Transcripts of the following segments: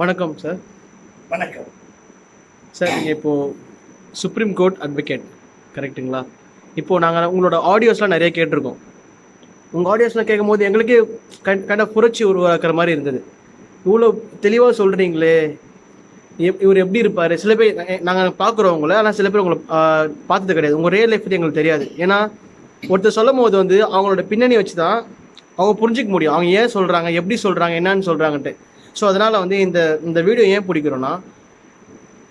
வணக்கம் சார். வணக்கம் சார் நீங்கள் இப்போது சுப்ரீம் கோர்ட் அட்வொகேட் கரெக்ட்டுங்களா? இப்போது நாங்கள் உங்களோட ஆடியோஸ்லாம் நிறைய கேட்டிருக்கோம். உங்கள் ஆடியோஸ்லாம் கேட்கும்போது எங்களுக்கே கைண்ட் ஆஃப் புரட்சி உருவாக்குற மாதிரி இருந்தது. இவ்வளோ தெளிவாக சொல்கிறீங்களே, இவர் எப்படி இருப்பார்? சில பேர் நாங்கள் பார்க்குறோம் உங்களை, ஆனால் சில பேர் உங்களை பார்த்தது கிடையாது. உங்கள் ரியல் லைஃப் பற்றி எங்களுக்கு தெரியாது. ஏன்னா ஒருத்தர் சொல்லும் போது வந்து அவங்களோட பின்னணி வச்சு தான் அவங்க புரிஞ்சிக்க முடியும். அவங்க ஏன் சொல்கிறாங்க, எப்படி சொல்கிறாங்க, என்னன்னு சொல்கிறாங்கன்ட்டு. ஸோ அதனால் வந்து இந்த இந்த வீடியோ ஏன் பிடிக்கிறோன்னா,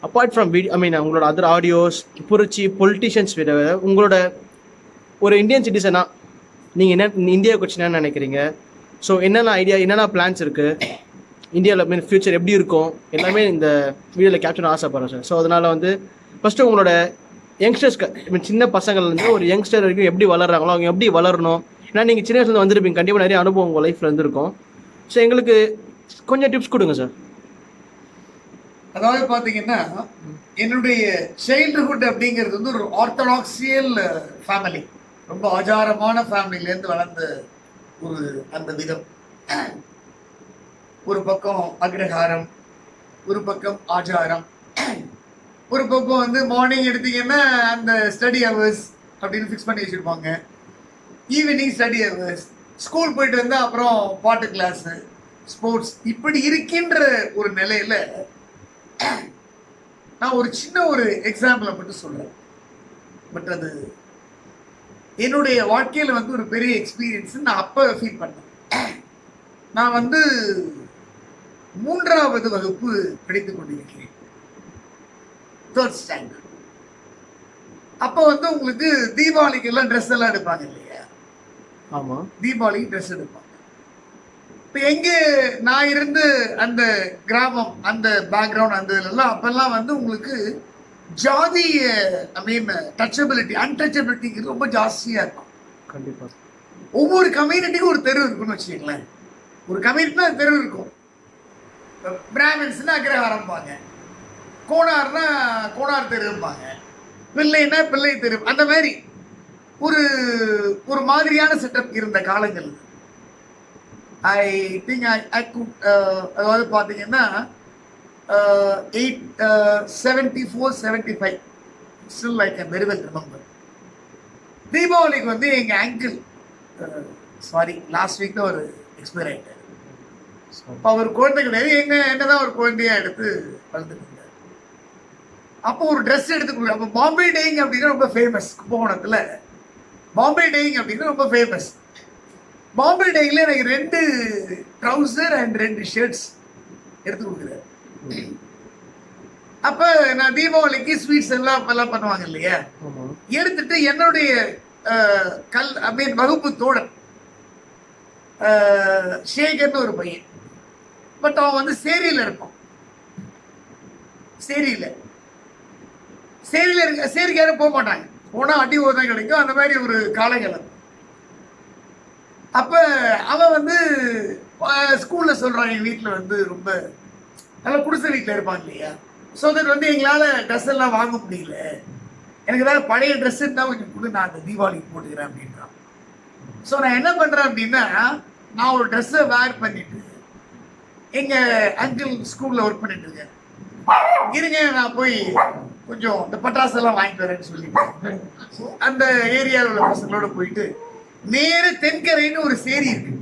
அப்பார்ட் ஃப்ரம் வீடியோ உங்களோட அதர் ஆடியோஸ் புரட்சி பொலிட்டிஷியன்ஸ் விட உங்களோட ஒரு இந்தியன் சிட்டிசனாக நீங்கள் இந்தியா குறித்து என்ன நினைக்கிறீங்க? ஸோ என்னென்ன ஐடியா, என்னென்ன பிளான்ஸ் இருக்குது இந்தியாவில், ஃப்யூச்சர் எப்படி இருக்கும், எல்லாமே இந்த வீடியோவில் கேப்சர் ஆசைப்படுறேன் சார். ஸோ அதனால் வந்து ஃபஸ்ட்டு உங்களோட யங்ஸ்டர்ஸ்க்கு சின்ன பசங்கள்லேருந்து ஒரு யங்ஸ்டர் வரைக்கும் எப்படி வளர்கிறாங்களோ அவங்க எப்படி வளரணும். ஏன்னா நீங்கள் சின்ன வயசுலேருந்து வந்திருப்பீங்க, கண்டிப்பாக நிறைய அனுபவம் உங்கள் லைஃப்பில் இருந்திருக்கும். ஸோ எங்களுக்கு கொஞ்சம் டிப்ஸ் கொடுங்க சார். அதாவது பாத்தீங்கன்னா, என்னுடைய சைல்டுஹுட் அப்படிங்கிறது வந்து ஒரு ஆர்த்தடாக்சியல் ஃபேமிலி, ரொம்ப ஆச்சாரமான ஃபேமிலியிலேருந்து வளர்ந்த ஒரு அந்த விதம். ஒரு பக்கம் அக்ரஹாரம், ஒரு பக்கம் ஆச்சாரம், ஒரு பக்கம் வந்து மார்னிங் எடுத்தீங்கன்னா அந்த ஸ்டடி ஹவர்ஸ் அப்படின்னு ஃபிக்ஸ் பண்ணி வச்சுருப்பாங்க. ஈவினிங் ஸ்டடி ஹவர்ஸ், ஸ்கூல் போயிட்டு வந்தால் அப்புறம் பாட்டு கிளாஸு, ஸ்போர்ட்ஸ், இப்படி இருக்கின்ற ஒரு நிலையில நான் ஒரு சின்ன ஒரு எக்ஸாம்பிளை மட்டும் சொல்றேன். பட் அது என்னுடைய வாழ்க்கையில் வந்து ஒரு பெரிய எக்ஸ்பீரியன்ஸ் நான் அப்போ ஃபீல் பண்ணேன். நான் வந்து 3வது வகுப்பு படித்துக் கொண்டிருக்கிறேன், 3rd ஸ்டாண்டர்ட். அப்போ வந்து உங்களுக்கு தீபாவளிக்கு எல்லாம் ட்ரெஸ் எல்லாம் எடுப்பாங்க இல்லையா? ஆமாம், தீபாவளிக்கு ட்ரெஸ் எடுப்பாங்க. இப்போ எங்கே நான் இருந்து அந்த கிராமம், அந்த பேக்ரவுண்ட், அந்த இதெல்லாம் அப்பெல்லாம் வந்து உங்களுக்கு ஜாதி டச்சபிலிட்டி, அன்டச்சபிலிட்டிக்கு ரொம்ப ஜாஸ்தியாக இருக்கும். கண்டிப்பாக. ஒவ்வொரு கம்யூனிட்டிக்கும் ஒரு தெரு இருக்குன்னு வச்சுக்கங்களேன். ஒரு கம்யூனிட்டினா தெரு இருக்கும். பிராமின்ஸ்னா அக்ரஹாரம்பாங்க, கோனார்னா கோனார் தெரும்பாங்க, பிள்ளைன்னா பிள்ளை தெரு, அந்த மாதிரி ஒரு ஒரு மாதிரியான செட்டப் இருந்த காலங்கள். ஐ திங்க் ஐ குட், அதாவது பார்த்தீங்கன்னா 874 75 still like I very well remember. தீபாவளிக்கு வந்து எங்கள் அங்கிள், சாரி லாஸ்ட் வீக் தான் ஒரு எக்ஸ்பயர் ஆகிட்டார். அப்போ அவர் குழந்தை கிடையாது, என்ன தான் ஒரு குழந்தையா எடுத்து வளர்த்துட்டு இருந்தார். அப்போ ஒரு ட்ரெஸ் எடுத்து கொடுக்குற. அப்போ பாம்பே டேயிங் அப்படின்னா ரொம்ப ஃபேமஸ். கும்பகோணத்தில் பாம்பே டேயிங் அப்படின்னா ரொம்ப ஃபேமஸ். பாம்பே டேயில் எனக்கு 2 ட்ரௌசர் அண்ட் 2 ஷர்ட்ஸ் எடுத்து கொடுக்குறாரு. அப்போ நான் தீபாவளிக்கு ஸ்வீட்ஸ் எல்லாம் அப்பெல்லாம் பண்ணுவாங்க இல்லையா, எடுத்துட்டு என்னுடைய வகுப்பு தோழன் சேகர்னு ஒரு பையன், பட் அவன் வந்து சேரியில் இருப்பான். சேரிக்கு யாரும் போக மாட்டாங்க, போனால் அடி தான் கிடைக்கும், அந்த மாதிரி ஒரு காலகலம். அப்போ அவன் வந்து ஸ்கூலில் சொல்கிறான், எங்கள் வீட்டில் வந்து ரொம்ப நல்லா குடிசை வீட்டில் இருப்பாங்க இல்லையா, ஸோ தட் வந்து எங்களால் ட்ரெஸ் எல்லாம் வாங்க முடியல, எனக்கு ஏதாவது பழைய ட்ரெஸ் இருந்தால் கொஞ்சம் கொடு, நான் அந்த தீபாவளிக்கு போட்டுக்கிறேன் அப்படின்றான். ஸோ நான் என்ன பண்ணுறேன் அப்படின்னா, நான் ஒரு ட்ரெஸ்ஸை வேர் பண்ணிட்டு எங்கள் அங்கிள் ஸ்கூலில் ஒர்க் பண்ணிட்டு இருக்கேன், இருங்க நான் போய் கொஞ்சம் இந்த பட்டாசெல்லாம் வாங்கிட்டு வரேன்னு சொல்லிட்டு அந்த ஏரியாவில் உள்ள பசங்களோட போயிட்டு நேர தென்கரைன்னு ஒரு சேரி இருக்கு,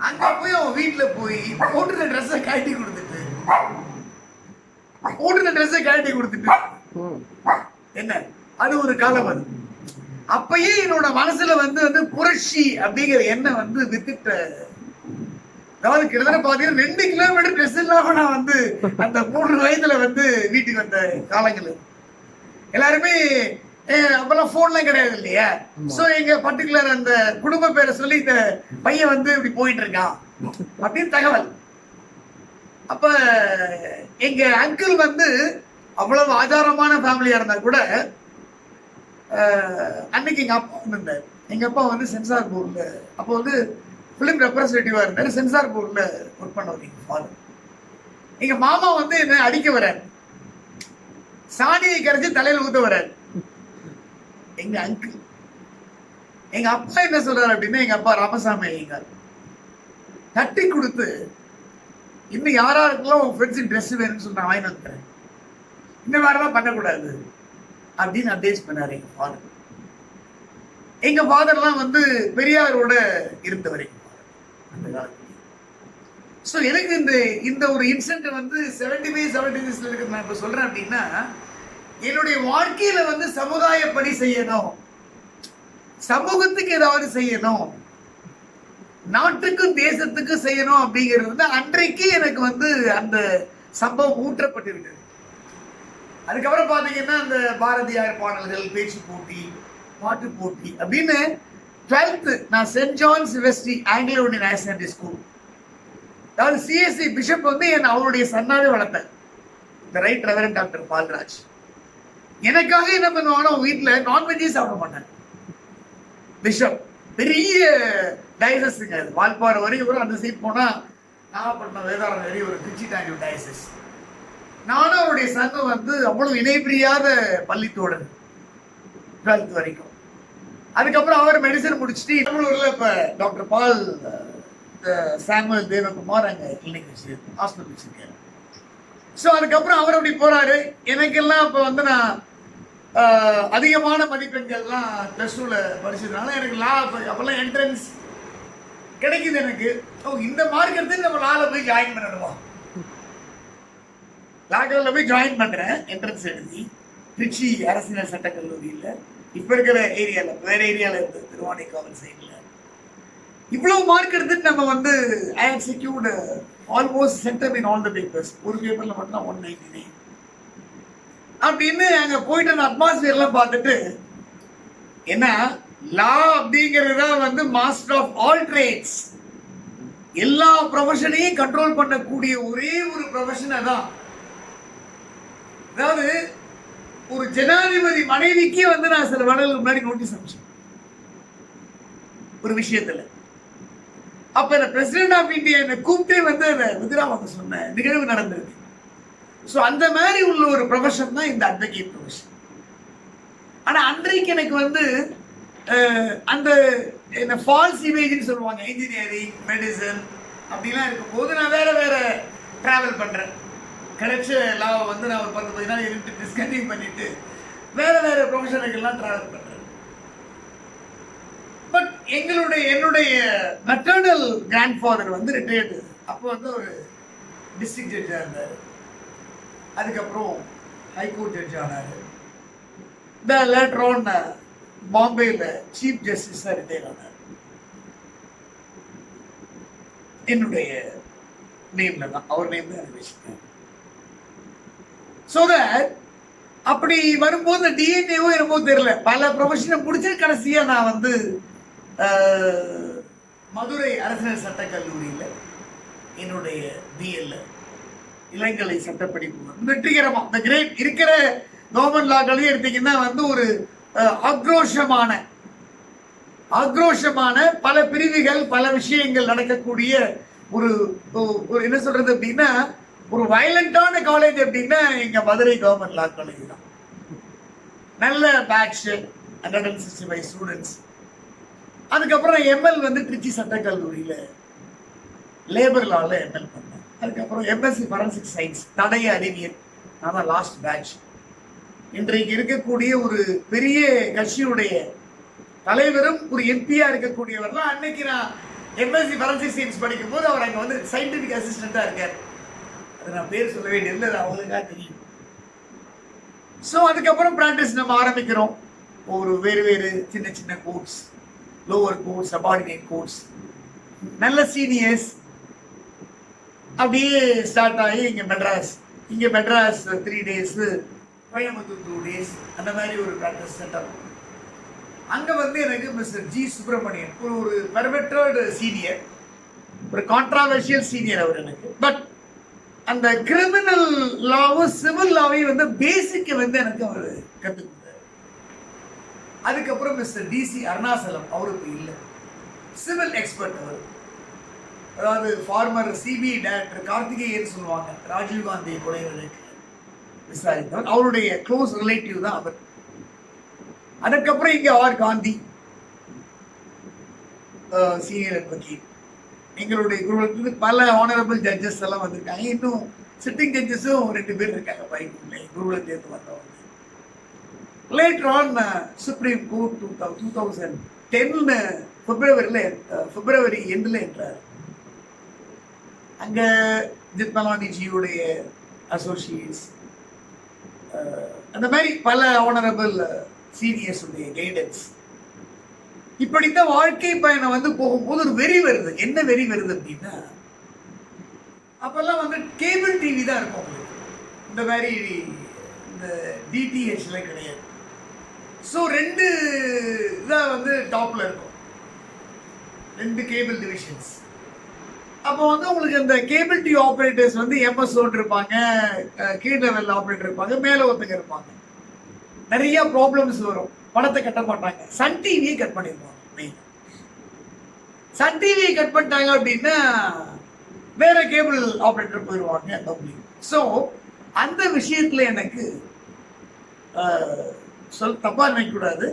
அங்க போய் அவன் வீட்டுல போய் போட்டுற ட்ரெஸ்ஸை கழட்டி கொடுத்துட்டு என்ன, அது ஒரு காலம். அது அப்பயே என்னோட மனசுல வந்து புரட்சி அப்படிங்கிற எண்ணம் வந்து வித்துட்ட. அதாவது கிட்டத்தட்ட பாத்தீங்கன்னா 2 கிலோமீட்டர் ட்ரெஸ் இல்லாம நான் வந்து அந்த 3 வயதுல வந்து வீட்டுக்கு வந்த காலங்கள். எல்லாருமே அப்பெல்லாம் போன்லாம் கிடையாது இல்லையா, சோ எங்க பர்டிகுலர் அந்த குடும்ப பேரை சொல்லி இந்த பையன் வந்து இப்படி போயிட்டு இருக்கான் அப்படின்னு தகவல். அப்ப எங்க அங்கிள் வந்து அவ்வளவு ஆச்சாரமான ஃபேமிலியா இருந்தா கூட, அன்னைக்கு எங்க அப்பா வந்திருந்தார். எங்க அப்பா வந்து சென்சார் போர்ட்ல, அப்போ வந்து பிலிம் ரெப்ரஸன்டேட்டிவா இருந்தாரு, சென்சார் போர்ட்ல ஒர்க் பண்ணவர் எங்க ஃபாதர். எங்க மாமா வந்து என்ன அடிக்க வர்றாரு, சாணியை கரைச்சி தலையில ஊத்த வர்றாரு எங்க அங்கிள். எங்க அப்பா என்ன சொல்றாரு அப்படின்னா, எங்க அப்பா ராமசாமி ஐயங்கார் தட்டி கொடுத்து இன்னும் யாராருக்கெல்லாம் உன் ஃப்ரெண்ட்ஸுக்கு ட்ரெஸ் வேணும்னு சொல்லி நான் வாங்கி வந்துறேன், இந்த மாதிரிலாம் பண்ணக்கூடாது அப்படின்னு அட்வைஸ் பண்ணாரு எங்க ஃபாதர். எங்க ஃபாதர்லாம் வந்து பெரியாரோட இருந்தவர் அந்த காலத்துல. ஸோ எனக்கு இந்த ஒரு இன்சிடென்ட் வந்து 75-76 இருக்கு நான் இப்ப சொல்றேன் அப்படின்னா, என்னுடைய வாழ்க்கையில வந்து சமுதாய பணி செய்யணும், சமூகத்துக்கு ஏதாவது செய்யணும், நாட்டுக்கும் தேசத்துக்கும் செய்யணும் அப்படிங்கிறது வந்து அன்றைக்கு எனக்கு வந்து அந்த சம்பவம் ஊற்றப்பட்டிருக்கு. அதுக்கப்புறம் பாத்தீங்கன்னா அந்த பாரதியார் பாடல்கள், பேச்சு போட்டி, பாட்டு போட்டி அப்படின்னு 12th நான் St John's Vestry Anglo Indian higher secondary school, அதாவது சிஎஸ்சி பிஷப் வந்து என் அவருடைய சன்னாவே வளர்த்தேன், இந்த ரைட் ரெவரண்ட் டாக்டர் பால்ராஜ். எனக்காக என்ன பண்ணுவாங்கன்னா வீட்டுல நான்வெஜ்ஜே சாப்பிட மாட்டாங்க. பிஷப் பெரிய டயசஸ்ங்க, அது வால்பாறை வரையும் வரும், அந்த சைட் போனா நாகப்பட்டினம் வேதாரம் வரையும் ஒரு திருச்சி தாண்டி டயசஸ். நானும் அவருடைய சங்கம் வந்து அவ்வளவு இணைபிரியாத பள்ளித்தோடு 12th வரைக்கும். அதுக்கப்புறம் அவர் மெடிசன் முடிச்சுட்டு தமிழூர்ல இப்ப டாக்டர் பால் சாமுவல் தேவகுமார் அங்க கிளினிக் வச்சு ஹாஸ்பிட்டல் வச்சிருக்காரு. ஸோ அதுக்கப்புறம் அவர் அப்படி போறாரு. எனக்கெல்லாம் இப்போ வந்து நான் அதிகமான மதிப்பெண்கள்லாம் ப்ளஸ் டூல படிச்சதுனால எனக்கு லா அப்பெல்லாம் என்ட்ரன்ஸ் கிடைக்குது எனக்கு. இந்த மார்க் எடுத்து நம்ம லால போய் ஜாயின் பண்ணணுமா, லாகரில் போய் ஜாயின் பண்றேன் என்ட்ரன்ஸ் எழுதி திருச்சி அரசியல் சட்டக்கல்லூரியில், இப்ப இருக்கிற ஏரியால வேற ஏரியால இருந்து திருவானைக்காவல் சைட்ல. இவ்வளவு மார்க் எடுத்துட்டு நம்ம வந்து I have secured almost centum in all the papers, ஒரு பேப்பர்ல மட்டும் 199 அப்படின்னு அங்க போயிட்டு அந்த அட்மாஸ்பியர்லாம் பார்த்துட்டு, ஏன்னா லா அப்படிங்கிறது தான் வந்து மாஸ்டர் ஆஃப் ஆல் ட்ரேட்ஸ், எல்லா ப்ரொஃபஷனையும் கண்ட்ரோல் பண்ணக்கூடிய ஒரே ஒரு ப்ரொஃபஷனை தான். அதாவது ஒரு ஜனாதிபதி மனைவிக்கே வந்து நான் சில வருடங்களுக்கு முன்னாடி நோட்டீஸ் அனுப்பிச்சேன் ஒரு விஷயத்துல. அப்ப இந்த பிரசிடென்ட் ஆஃப் இந்தியா என்னை கூப்பிட்டே வந்து அதை வித்ரா வாங்க சொன்ன நிகழ்வு நடந்திருக்கு. ஸோ அந்த மாதிரி உள்ள ஒரு ப்ரொஃபஷன் தான் இந்த அட்வொகேட் ப்ரொஃபஷன். ஆனா அன்றைக்கு எனக்கு வந்து அந்த என்ன ஃபால்ஸ் இமேஜ்னு சொல்லுவாங்க, இன்ஜினியரிங் மெடிசன் அப்படிலாம் இருக்கும்போது நான் வேற வேற டிராவல் பண்றேன். கிடைச்ச லாவை வந்து நான் ஒரு 10-15 நாள் இருந்து டிஸ்கண்டினியூ பண்ணிட்டு வேற வேற ப்ரொஃபஷனுக்கெல்லாம் டிராவல் பண்றேன். பட் என்னுடைய மெட்டர்னல் கிராண்ட் ஃபாதர் வந்து ரிட்டையர்டு, அப்போ வந்து ஒரு டிஸ்ட்ரிக்ட் ஜட்ஜா இருந்தாரு, அதுக்கப்புறம் ஹைகோர்ட் ஜட்ஜ் ஆனாரு, லேட்டர் ஆன் பாம்பேல சீஃப் ஜஸ்டிஸா ரிட்டையர் ஆனார். என்னுடைய நேம்ல தான், அவர் நேம் தான் எனக்கு வச்சுருக்கேன். ஸோ தட் அப்படி வரும்போது டிஎன்ஏவோ என்னமோ தெரியல, பல ப்ரொஃபஷனை முடிச்சு கடைசியா நான் வந்து மதுரை அரசியல் சட்டக்கல்லூரியில் என்னுடைய பிஎல்ல இளங்கலை சட்டப்படிப்பு வெற்றிகரமா இந்த கிரேட் இருக்கிற கவர்மெண்ட் லாக்களையும் எடுத்தீங்கன்னா வந்து ஒரு ஆக்ரோஷமான பல பிரிவுகள் பல விஷயங்கள் நடக்கக்கூடிய ஒரு என்ன சொல்றது அப்படின்னா ஒரு வயலண்டான காலேஜ் அப்படின்னா எங்க மதுரை கவர்மெண்ட் லா காலேஜ் தான். நல்ல பேட்ச் 165 ஸ்டூடெண்ட்ஸ். அதுக்கப்புறம் எம்எல் வந்து திருச்சி சட்டக்கல்லூரியில லேபர் லால எம்எல் பண்ணேன். அதுக்கப்புறம் எம்எஸ்சி ஃபாரன்சிக் சயின்ஸ் தடய அறிவியல், நான் தான் லாஸ்ட் பேட்ச். இன்றைக்கு இருக்கக்கூடிய ஒரு பெரிய கட்சியுடைய தலைவரும் ஒரு எம்பியா இருக்கக்கூடியவர் தான். அன்னைக்கு நான் எம்எஸ்சி ஃபாரன்சிக் சயின்ஸ் படிக்கும் போது அவர் அங்க வந்து சயின்டிபிக் அசிஸ்டண்டா இருக்கார். அது நான் பேர் சொல்ல வேண்டியது அவங்களுக்கா தெரியும். ஸோ அதுக்கப்புறம் ப்ராக்டிஸ் நம்ம ஆரம்பிக்கிறோம். ஒரு வேறு சின்ன சின்ன course, lower course, subordinate course, நல்ல சீனியர்ஸ் அப்படியே ஸ்டார்ட் ஆகி இங்கே மெட்ராஸ் 3 days, கோயம்புத்தூர் 2 days, அந்த மாதிரி ஒரு ப்ராக்டிஸ் செட்டப். அங்கே வந்து எனக்கு மிஸ்டர் ஜி சுப்பிரமணியன் ஒரு பெர்வெட்டட் சீனியர், ஒரு கான்ட்ராவர்ஷியல் சீனியர் அவர் எனக்கு. பட் அந்த கிரிமினல் லாவும் சிவில் லாவையும் வந்து பேசிக்க வந்து எனக்கு அவர் கற்றுக் கொடுத்தார். அதுக்கப்புறம் மிஸ்டர் டிசி அருணாசலம், அவருக்கு இல்லை சிவில் எக்ஸ்பர்ட் அவர், அதாவது ஃபார்மர் சிபிஐ டைரக்டர் கார்த்திகேயன் சொல்லுவாங்க, ராஜீவ்காந்தி கொலை வழக்கு விசாரித்தவர், அவருடைய க்ளோஸ் ரிலேட்டிவ் தான் அவர். அதுக்கப்புறம் இங்கே ஆர் காந்தி சீனியர் அட்வொகேட், எங்களுடைய குருகுலத்துக்கு பல ஆனரபிள் ஜட்ஜஸ் எல்லாம் வந்திருக்காங்க. இன்னும் சிட்டிங் ஜட்ஜஸும் 2 பேர் இருக்காங்க பைக்குள்ளே குருகுலத்திலேருந்து வந்தவங்க. லேட்டர் ஆன் சுப்ரீம் கோர்ட் 2010 பிப்ரவரி எண்டில் என்றார். அங்க ஜித்மலானிஜியுடைய அசோசியேட்ஸ் அந்த மாதிரி பல ஆனரபிள் சீனியர்ஸ் உடைய கைடன்ஸ். இப்படித்தான் வாழ்க்கை பயணம் வந்து போகும்போது ஒரு வெறி வருது. என்ன வெறி வருது அப்படின்னா, அப்பெல்லாம் வந்து கேபிள் டிவி தான் இருக்கும் உங்களுக்கு, இந்த மாதிரி இந்த டிடிஹெச்ல கிடையாது. ஸோ 2 இதாக வந்து டாப்ல இருக்கும், 2 கேபிள் டிவிஷன்ஸ். அப்போ வந்து உங்களுக்கு இந்த கேபிள் டிவி ஆப்ரேட்டர்ஸ் வந்து எம்எஸ்ஓன்னு இருப்பாங்க, கீழ் லெவல் ஆப்ரேட்டர் இருப்பாங்க, மேலே ஒருத்தங்க இருப்பாங்க. நிறைய ப்ராப்ளம்ஸ் வரும், படத்தை கட்ட மாட்டாங்க. சன் டிவியை கட் பண்ணிருப்பாங்க. சன் டிவியை கட் பண்ணிட்டாங்க அப்படின்னா வேற கேபிள் ஆப்ரேட்டர் போயிடுவாங்க பப்ளிக். ஸோ அந்த விஷயத்துல எனக்கு தப்பா நினைக்கக்கூடாது.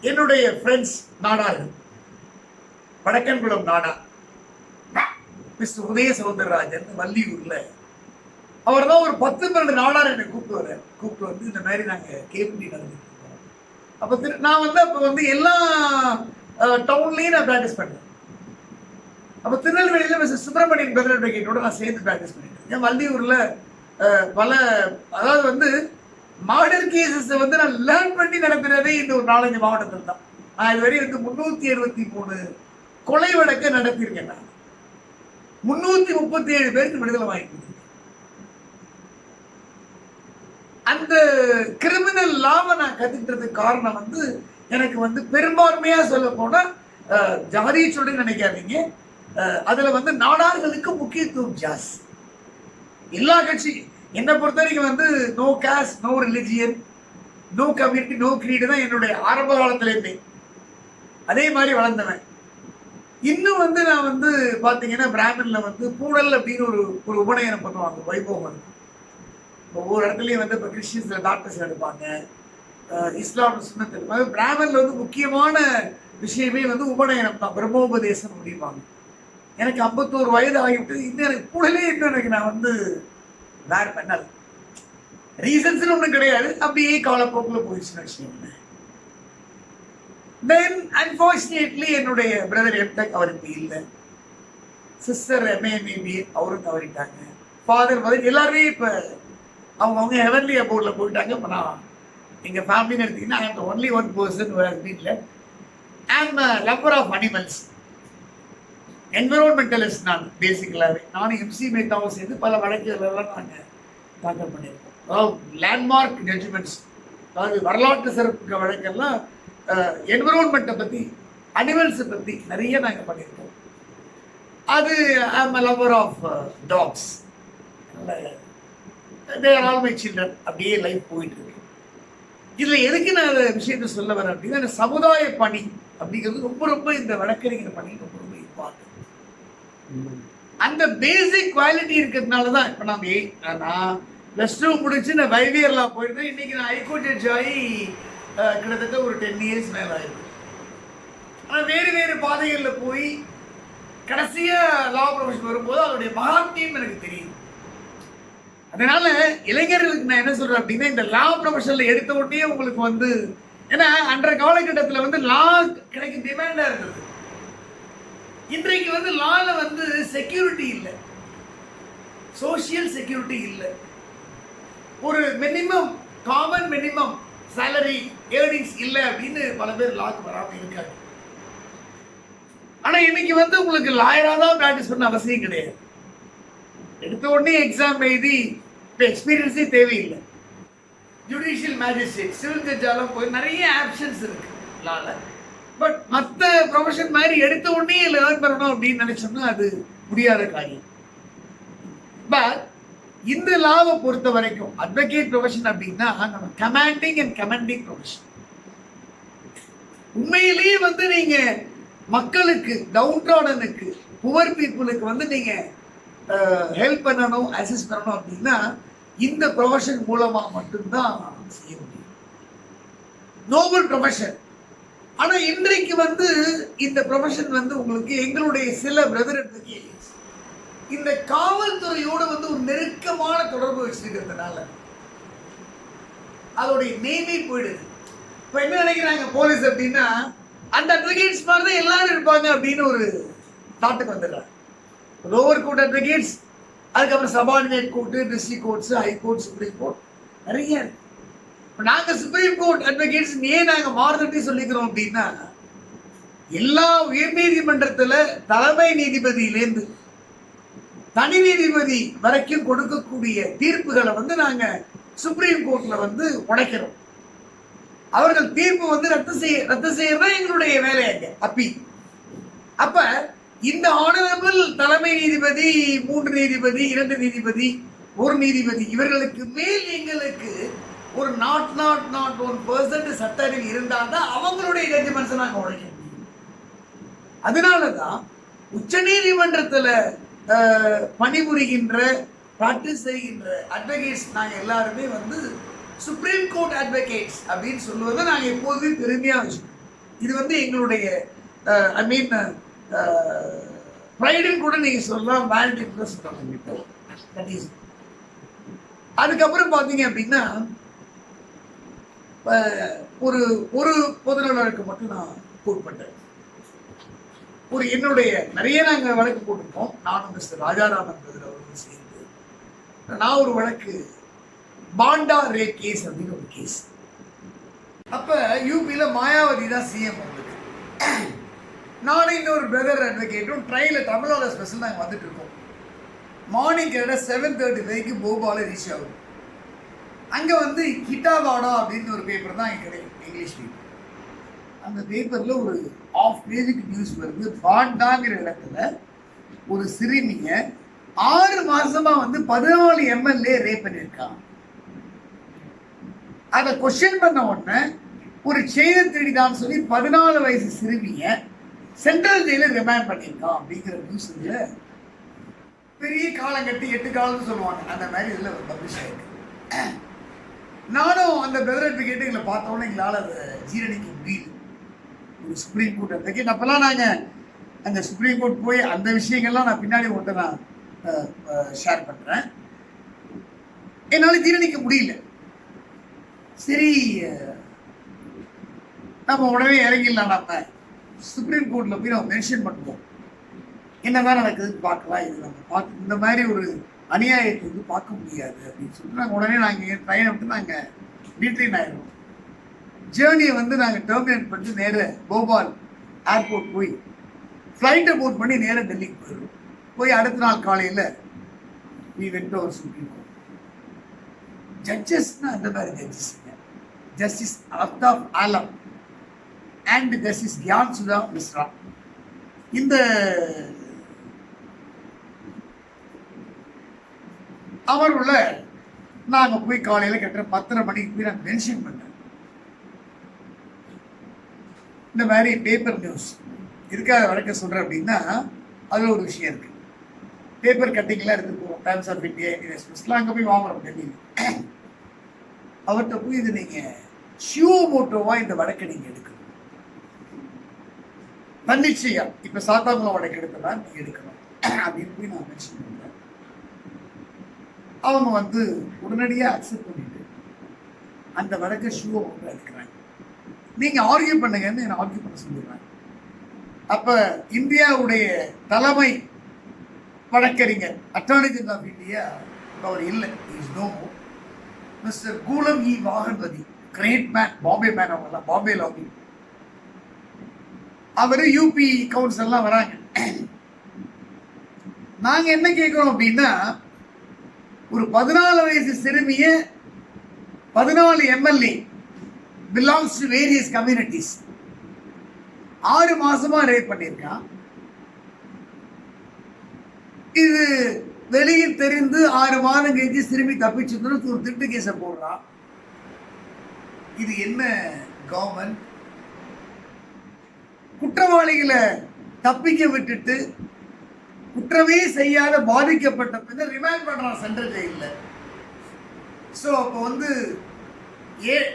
என்னுடைய ஃப்ரெண்ட்ஸ் நாடார்கள், வடக்கன்குளம் நாடா மிஸ்டர் உதய சௌந்தரராஜன் வள்ளியூர்ல, அவர் தான் ஒரு 10-12 நாடார் என்னை கூப்பிட்டு வந்து இந்த மாதிரி நாங்கள் கேபிள் நடந்துட்டு இருக்கோம். அப்போ நான் வந்து அப்போ வந்து எல்லா டவுன்லையும் நான் ப்ராக்டிஸ் பண்ணேன். அப்போ திருநெல்வேலியில் மிஸ்டர் சுப்பிரமணியன் பெதர் அட்வொகேட்டோட நான் சேர்ந்து ப்ராக்டிஸ் பண்ணிட்டு இருக்கேன். வள்ளியூர்ல பல, அதாவது வந்து மாடல் கேசஸ் வந்து நான் லேர்ன் பண்ணி நடத்துறதே இந்த ஒரு 4-5 மாவட்டத்தில் தான். நான் இதுவரை வந்து 363 கொலை வழக்கை நடத்தியிருக்கேன். நான் 337 பேருக்கு விடுதலை வாங்கிட்டு. அந்த கிரிமினல் லாவை நான் கத்துக்கிட்டதுக்கு காரணம் வந்து எனக்கு வந்து பெரும்பான்மையா சொல்ல போனா ஜாதியை சொல்லி நினைக்காதீங்க, அதுல வந்து நாடார்களுக்கு முக்கியத்துவம் ஜாஸ்தி. எல்லா கட்சி என்னை பொறுத்த வரைக்கும் வந்து no caste, no religion, no community, no creed தான் என்னுடைய ஆரம்ப காலத்துல இருந்தே. அதே மாதிரி வளர்ந்தவன். இன்னும் வந்து நான் வந்து பாத்தீங்கன்னா பிராமன்ல வந்து பூடல் அப்படின்னு ஒரு உபநயனம் பண்ணுவாங்க, வைபவம். ஒவ்வொரு இடத்துலயும் வந்து இப்போ கிறிஸ்டியன்ஸ்ல டாக்டர்ஸ் எடுப்பாங்க, இஸ்லாம் சுன்னத் எடுப்பாங்க. பிராமன்ல வந்து முக்கியமான விஷயமே வந்து உபநயனம் தான், பிரம்மோபதேசம் அப்படிம்பாங்க. எனக்கு 51 வயது ஆகிவிட்டு இன்னும் எனக்கு கூடலே இன்னும் எனக்கு நான் வந்து வேர் பண்ணல. ரீசன்ஸ் ஒன்றும் கிடையாது, அப்படியே காலப்போக்கில் போயிடுச்சுன்னு வச்சுக்கோங்க. தென் அன்பார்ச்சுனேட்லி என்னுடைய பிரதர் எம்டெக் அவருக்கு இல்லை, சிஸ்டர் எம்ஏபிஏ அவரும் தவறிட்டாங்க, ஃபாதர் மதர் எல்லாருமே இப்போ அவங்க ஹெவன்லி அபோர்ட்ல போயிட்டாங்க. இப்போ நான் எங்கள் ஃபேமிலின்னு எடுத்தீங்கன்னா I am only one person வீட்டில். I am lover of animals, environmentalist. நான் பேசிக்கலாகவே நானும் எம்சி மேத்தாவும் சேர்ந்து பல வழக்குகளெல்லாம் நாங்கள் தாக்கல் பண்ணியிருக்கோம். அதாவது லேண்ட்மார்க் ஜட்ஜ்மெண்ட்ஸ், அதாவது வரலாற்று சிறப்பு வழக்கெல்லாம் என்விரான்மெண்ட்டை பற்றி, அனிமல்ஸை பற்றி நிறைய நாங்கள் பண்ணியிருக்கோம். அது I am lover of dogs. they are all my children. அப்படியே லைஃப் போயிட்டு இருக்கு. இதுல எதுக்கு நான் அந்த விஷயத்தை சொல்ல வரேன் அப்படின்னா, இந்த சமுதாய பணி அப்படிங்கிறது ரொம்ப ரொம்ப இந்த வழக்கறிஞர் பணி ரொம்ப ரொம்ப இம்பார்ட்டன்ட். அந்த பேசிக் குவாலிட்டி இருக்கிறதுனால தான் இப்போ நான் +2 முடிச்சு நான் வைவியர்லா போயிருந்தேன். இன்னைக்கு நான் ஹைகோர்ட் ஜட்ஜ் ஆகி கிட்டத்தட்ட ஒரு 10 years மேலே ஆயிருக்கு. ஆனால் வேறு வேறு பாதைகளில் போய் கடைசியாக லா ப்ரொஃபஷன் வரும்போது அதோடைய மகாத்மியம் எனக்கு தெரியும். அதனால இளைஞர்களுக்கு நான் என்ன சொல்றேன் அப்படின்னா, இந்த லா ப்ரொஃபஷன்ல எடுத்த உடனே உங்களுக்கு வந்து, ஏன்னா அன்றைய காலகட்டத்தில் வந்து லா கிடைக்க டிமாண்டா இருந்தது. இன்றைக்கு வந்து லால வந்து செக்யூரிட்டி இல்லை, சோசியல் செக்யூரிட்டி இல்லை, ஒரு minimum common minimum salary earnings இல்லை அப்படின்னு பல பேர் லாக்கு வராமல் இருக்காங்க. ஆனா இன்னைக்கு வந்து உங்களுக்கு லாயரா தான் ப்ராக்டிஸ் பண்ண அவசியம் கிடையாது. எடுத்த உடனே எக்ஸாம் எழுதி எக்ஸ்பீரியன்ஸே தேவையில்லை. ஜுடிஷியல் மேஜிஸ்ட்ரேட், சிவில் ஜட்ஜாலும் போய் நிறைய ஆப்ஷன்ஸ் இருக்கு லால. பட் மற்ற ப்ரொஃபஷன் மாதிரி எடுத்த உடனே லேர்ன் பண்ணணும் அப்படின்னு நினைச்சோம்னா அது முடியாத காரியம். பட் இந்த லாவை பொறுத்த வரைக்கும் அட்வொகேட் ப்ரொஃபஷன் அப்படின்னா நம்ம கமாண்டிங் அண்ட் கமெண்டிங் ப்ரொஃபஷன். உண்மையிலேயே வந்து நீங்க மக்களுக்கு, டவுன்ட்ராடனுக்கு, புவர் பீப்புளுக்கு வந்து நீங்க ஹெல்ப் பண்ணணும், அசிஸ்ட் பண்ணணும் அப்படின்னா இந்த ப்ரொஃபஷன் மூலமா மட்டும்தான் செய்ய முடியும். Nobel profession. ஆனா இன்றைக்கு வந்து இந்த ப்ரொஃபஷன் வந்து உங்களுக்கு எங்களுடைய சில பிரதர் அட்வொகேட்ஸ் இந்த காவல்துறையோட வந்து ஒரு நெருக்கமான தொடர்பு வச்சிருக்கிறதுனால அதோடைய நேமே போயிடுது. இப்ப என்ன நினைக்கிறாங்க போலீஸ் அப்படின்னா, அந்த அட்வொகேட்ஸ் மாதிரி தான் எல்லாரும் இருப்பாங்க அப்படின்னு ஒரு தாட்டுக்கு வந்துடுறாங்க. லோவர் கோர்ட் அட்வொகேட்ஸ், அதுக்கப்புறம் subordinate court, district courts, high court, supreme court நிறைய இருக்கு. நாங்க சுப்ரீம் கோர்ட் அட்வொகேட்ஸ் ஏன் நாங்க மாறுதட்டி சொல்லிக்கிறோம் அப்படின்னா, எல்லா உயர் நீதிமன்றத்துல தலைமை நீதிபதியிலேருந்து தனி நீதிபதி வரைக்கும் கொடுக்கக்கூடிய தீர்ப்புகளை வந்து நாங்க சுப்ரீம் கோர்ட்ல வந்து உடைக்கிறோம். அவர்கள் தீர்ப்பு வந்து ரத்து செய்யறதா எங்களுடைய வேலையாங்க அப்பி. அப்ப இந்த ஆனரபிள் தலைமை நீதிபதி, 3 நீதிபதி, 2 நீதிபதி, 1 நீதிபதி இவர்களுக்கு மேல் எங்களுக்கு ஒரு நாட் 1% சட்ட அறிவு இருந்தால் தான் அவங்களுடைய ஜட்ஜ்மெண்ட்ஸை நாங்கள் உழைக்க முடியும். அதனாலதான் உச்ச நீதிமன்றத்துல பணிபுரிகின்ற பிராக்டிஸ் செய்கின்ற அட்வொகேட்ஸ் நாங்கள் எல்லாருமே வந்து சுப்ரீம் கோர்ட் அட்வொகேட்ஸ் அப்படின்னு சொல்லுவதை நாங்கள் எப்போதுமே பெருமையாக வச்சுக்கோம். இது வந்து எங்களுடைய ஐ மீன் ப்ரைடுன்னு கூட நீங்கள் சொல்லலாம், வேலிடிட்டியில் சொல்லலாம். அதுக்கப்புறம் பார்த்தீங்க அப்படின்னா ஒரு ஒரு பொதுநல வழக்கு மட்டும் நான் கோட் பண்றேன். ஒரு என்னுடைய நிறைய நாங்கள் வழக்கு போட்டிருக்கோம். நானும் மிஸ்டர் ராஜாராமன் அவர்கள் சேர்ந்து நான் ஒரு வழக்கு பாண்டா ரேப் கேஸ் அப்படின்னு ஒரு கேஸ். அப்ப யூபியில மாயாவதி தான் சிஎம். உங்களுக்கு நானும் இன்னொரு பிரதர் அட்வொகேட்டும் ட்ரெயினில் தமிழ்நாடு ஸ்பெஷல் நாங்கள் வந்துட்டு இருக்கோம். மார்னிங் 7:35 போபால ரீச் ஆகும். அங்கே வந்து ஹிட்டாவாடா அப்படின்னு ஒரு பேப்பர் தான் எனக்கு கிடைக்கும், இங்கிலீஷ் பேப்பர். அந்த பேப்பரில் ஒரு ½ பேஜுக்கு நியூஸ் வருது. பாண்டாங்கிற இடத்துல ஒரு சிறுமிய 6 மாசமா வந்து 14 MLA ரேப் பண்ணியிருக்கான். அதை கொஸ்டின் பண்ண உடனே ஒரு செயினை திருடிதான் சொல்லி 14 வயசு சிறுமிய சென்ட்ரல் ஜெயிலில் ரிமாண்ட் பண்ணியிருக்கான் அப்படிங்கிற நியூஸ் இதுல பெரிய காலம் கட்டி 8 காலம்னு சொல்லுவாங்க, அந்த மாதிரி இதில் பப்ளிஷ் ஆயிருக்கு. நானும் அந்த பிரதர் அட்வொகேட் எங்களை பார்த்தோன்னே எங்களால் அதை ஜீரணிக்க முடியல. ஒரு சுப்ரீம் கோர்ட் அட்வொகேட் அப்பெல்லாம் நாங்கள் அந்த சுப்ரீம் கோர்ட் போய் அந்த விஷயங்கள்லாம் நான் பின்னாடி ஒன்று நான் ஷேர் பண்ணுறேன். என்னால் ஜீரணிக்க முடியல. சரி, நம்ம உடனே இறங்கிடலாம், நம்ம சுப்ரீம் கோர்ட்டில் போய் நம்ம மென்ஷன் பண்ணுவோம், என்னதான் நடக்குதுன்னு பார்க்கலாம். இது நம்ம பார்த்து இந்த மாதிரி ஒரு அநியாயத்தை வந்து பார்க்க முடியாது அப்படின்னு சொல்லிட்டு நாங்கள் உடனே நாங்கள் ட்ரெயினை விட்டு நாங்கள் டீட்ரெயின் ஆயிடுவோம். ஜேர்னியை வந்து நாங்கள் டெர்மினேட் பண்ணிட்டு நேராக போபால் ஏர்போர்ட் போய் ஃப்ளைட்டை போட் பண்ணி நேராக டெல்லிக்கு போயிடுவோம். போய் அடுத்த நாள் காலையில் we went to our Supreme Court. ஜட்ஜஸ்னா அந்த மாதிரி ஜட்ஜஸ்ங்க. Justice Altaf Alam and Justice Gyan Sudha Mishra. இந்த அமர்வுல நாங்க போய் காலையில கிட்ட 10:30 மணிக்கு போய் நான் மென்ஷன் பண்ணேன், இந்த மாதிரி பேப்பர் நியூஸ் இருக்காத வழக்க சொல்றேன் அப்படின்னா அதுல ஒரு விஷயம் இருக்கு. பேப்பர் கட்டிங்லாம் எடுத்து போவோம், டைம்ஸ் ஆஃப் இந்தியா, இந்தியன் எக்ஸ்பிரஸ்லாம் அங்கே போய் வாங்குறோம் டெல்லியில். அவர்கிட்ட போய் இது நீங்க ஷியோமோட்டோவா இந்த வழக்கை நீங்க எடுக்கணும், தன்னிச்சையா இப்ப சாத்தாங்குளம் வழக்கு எடுக்கலாம் நீங்க எடுக்கணும் அப்படின்னு போய் நான் மென்ஷன் பண்றேன். அவங்க வந்து உடனடியாக அக்செப்ட் பண்ணிட்டு அந்த வழக்கை ஷியோமோட்டோ எடுக்கிறாங்க. நீங்க ஆர்கியூ பண்ணுங்கன்னு என்ன ஆர்கியூ பண்ண சொல்லிடுறாங்க. அப்ப இந்தியாவுடைய தலைமை வழக்கறிஞர் அட்டார்னி ஜெனரல் ஆஃப் இந்தியா அவர் இல்லை, is no more, mister Ghulam E Vahanvati, great man, Bombay man, அவங்கெல்லாம் பாம்பே லாபி. அவரு யூபி கவுன்சில்லாம் வராங்க. நாங்க என்ன கேட்கிறோம் அப்படின்னா, ஒரு 14 வயசு சிறுமிய 14 MLA belongs to various communities 6 மாசமா ரேப் பண்ணியிருக்கான். இது வெளியில் தெரிந்து 6 மாதம் கழிச்சு சிறுமி தப்பிச்சுன்னு ஒரு திருட்டு கேஸை போடுறான். இது என்ன கவர்மெண்ட்? குற்றவாளிகளை தப்பிக்க விட்டுட்டு குற்றமே செய்யாத பாதிக்கப்பட்ட பின்னர் ரிமாண்ட் பண்றான் சென்ட்ரல் ஜெயில. ஸோ அப்போ வந்து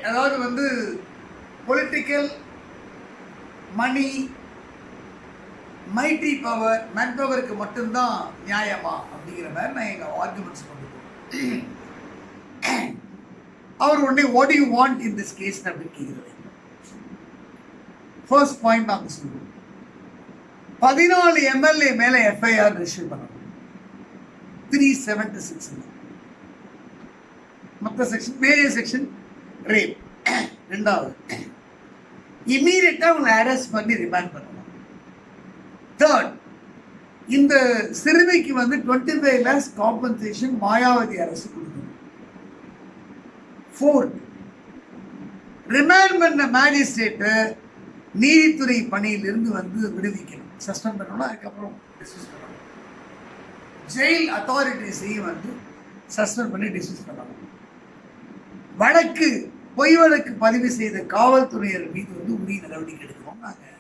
அதாவது வந்து பொலிட்டிக்கல் மணி, மைட்ரி பவர், மேன் பவருக்கு மட்டும்தான் நியாயமா அப்படிங்கிற மாதிரி நான் எங்கள் ஆர்குமெண்ட்ஸ் கொண்டு போகிறேன். அவர் உடனே what you want in this case அப்படின்னு கேட்குறது. ஃபர்ஸ்ட் பாயிண்ட் நாங்கள் சொல்லுவோம், 14 எம்எல்ஏ மேலே எஃப்ஐஆர் ரிஜிஸ்டர் பண்ணணும். 376 மற்ற செக்ஷன், மேஜர் செக்ஷன் ரேப். ரெண்டாவது, இமீடியட்டாக அவங்களை அரெஸ்ட் பண்ணி ரிமாண்ட் பண்ணணும். தேர்ட், இந்த சிறுமிக்கு வந்து 25 lakhs காம்பன்சேஷன் மாயாவதி அரசு கொடுக்கணும். ஃபோர்த், ரிமாண்ட் பண்ண மேஜிஸ்ட்ரேட்டை நீதித்துறை பணியிலிருந்து வந்து விடுவிக்கணும், சஸ்பெண்ட் பண்ணணும், அதுக்கப்புறம் டிஸ்மிஸ் பண்ணணும். ஜெயில் அத்தாரிட்டிஸையும் வந்து சஸ்பெண்ட் பண்ணி டிஸ்மிஸ் பண்ணணும். வழக்கு, பொய் வழக்கு பதிவு செய்த காவல்துறையர் மீது வந்து உரிய நடவடிக்கை எடுக்கணும். நாங்கள்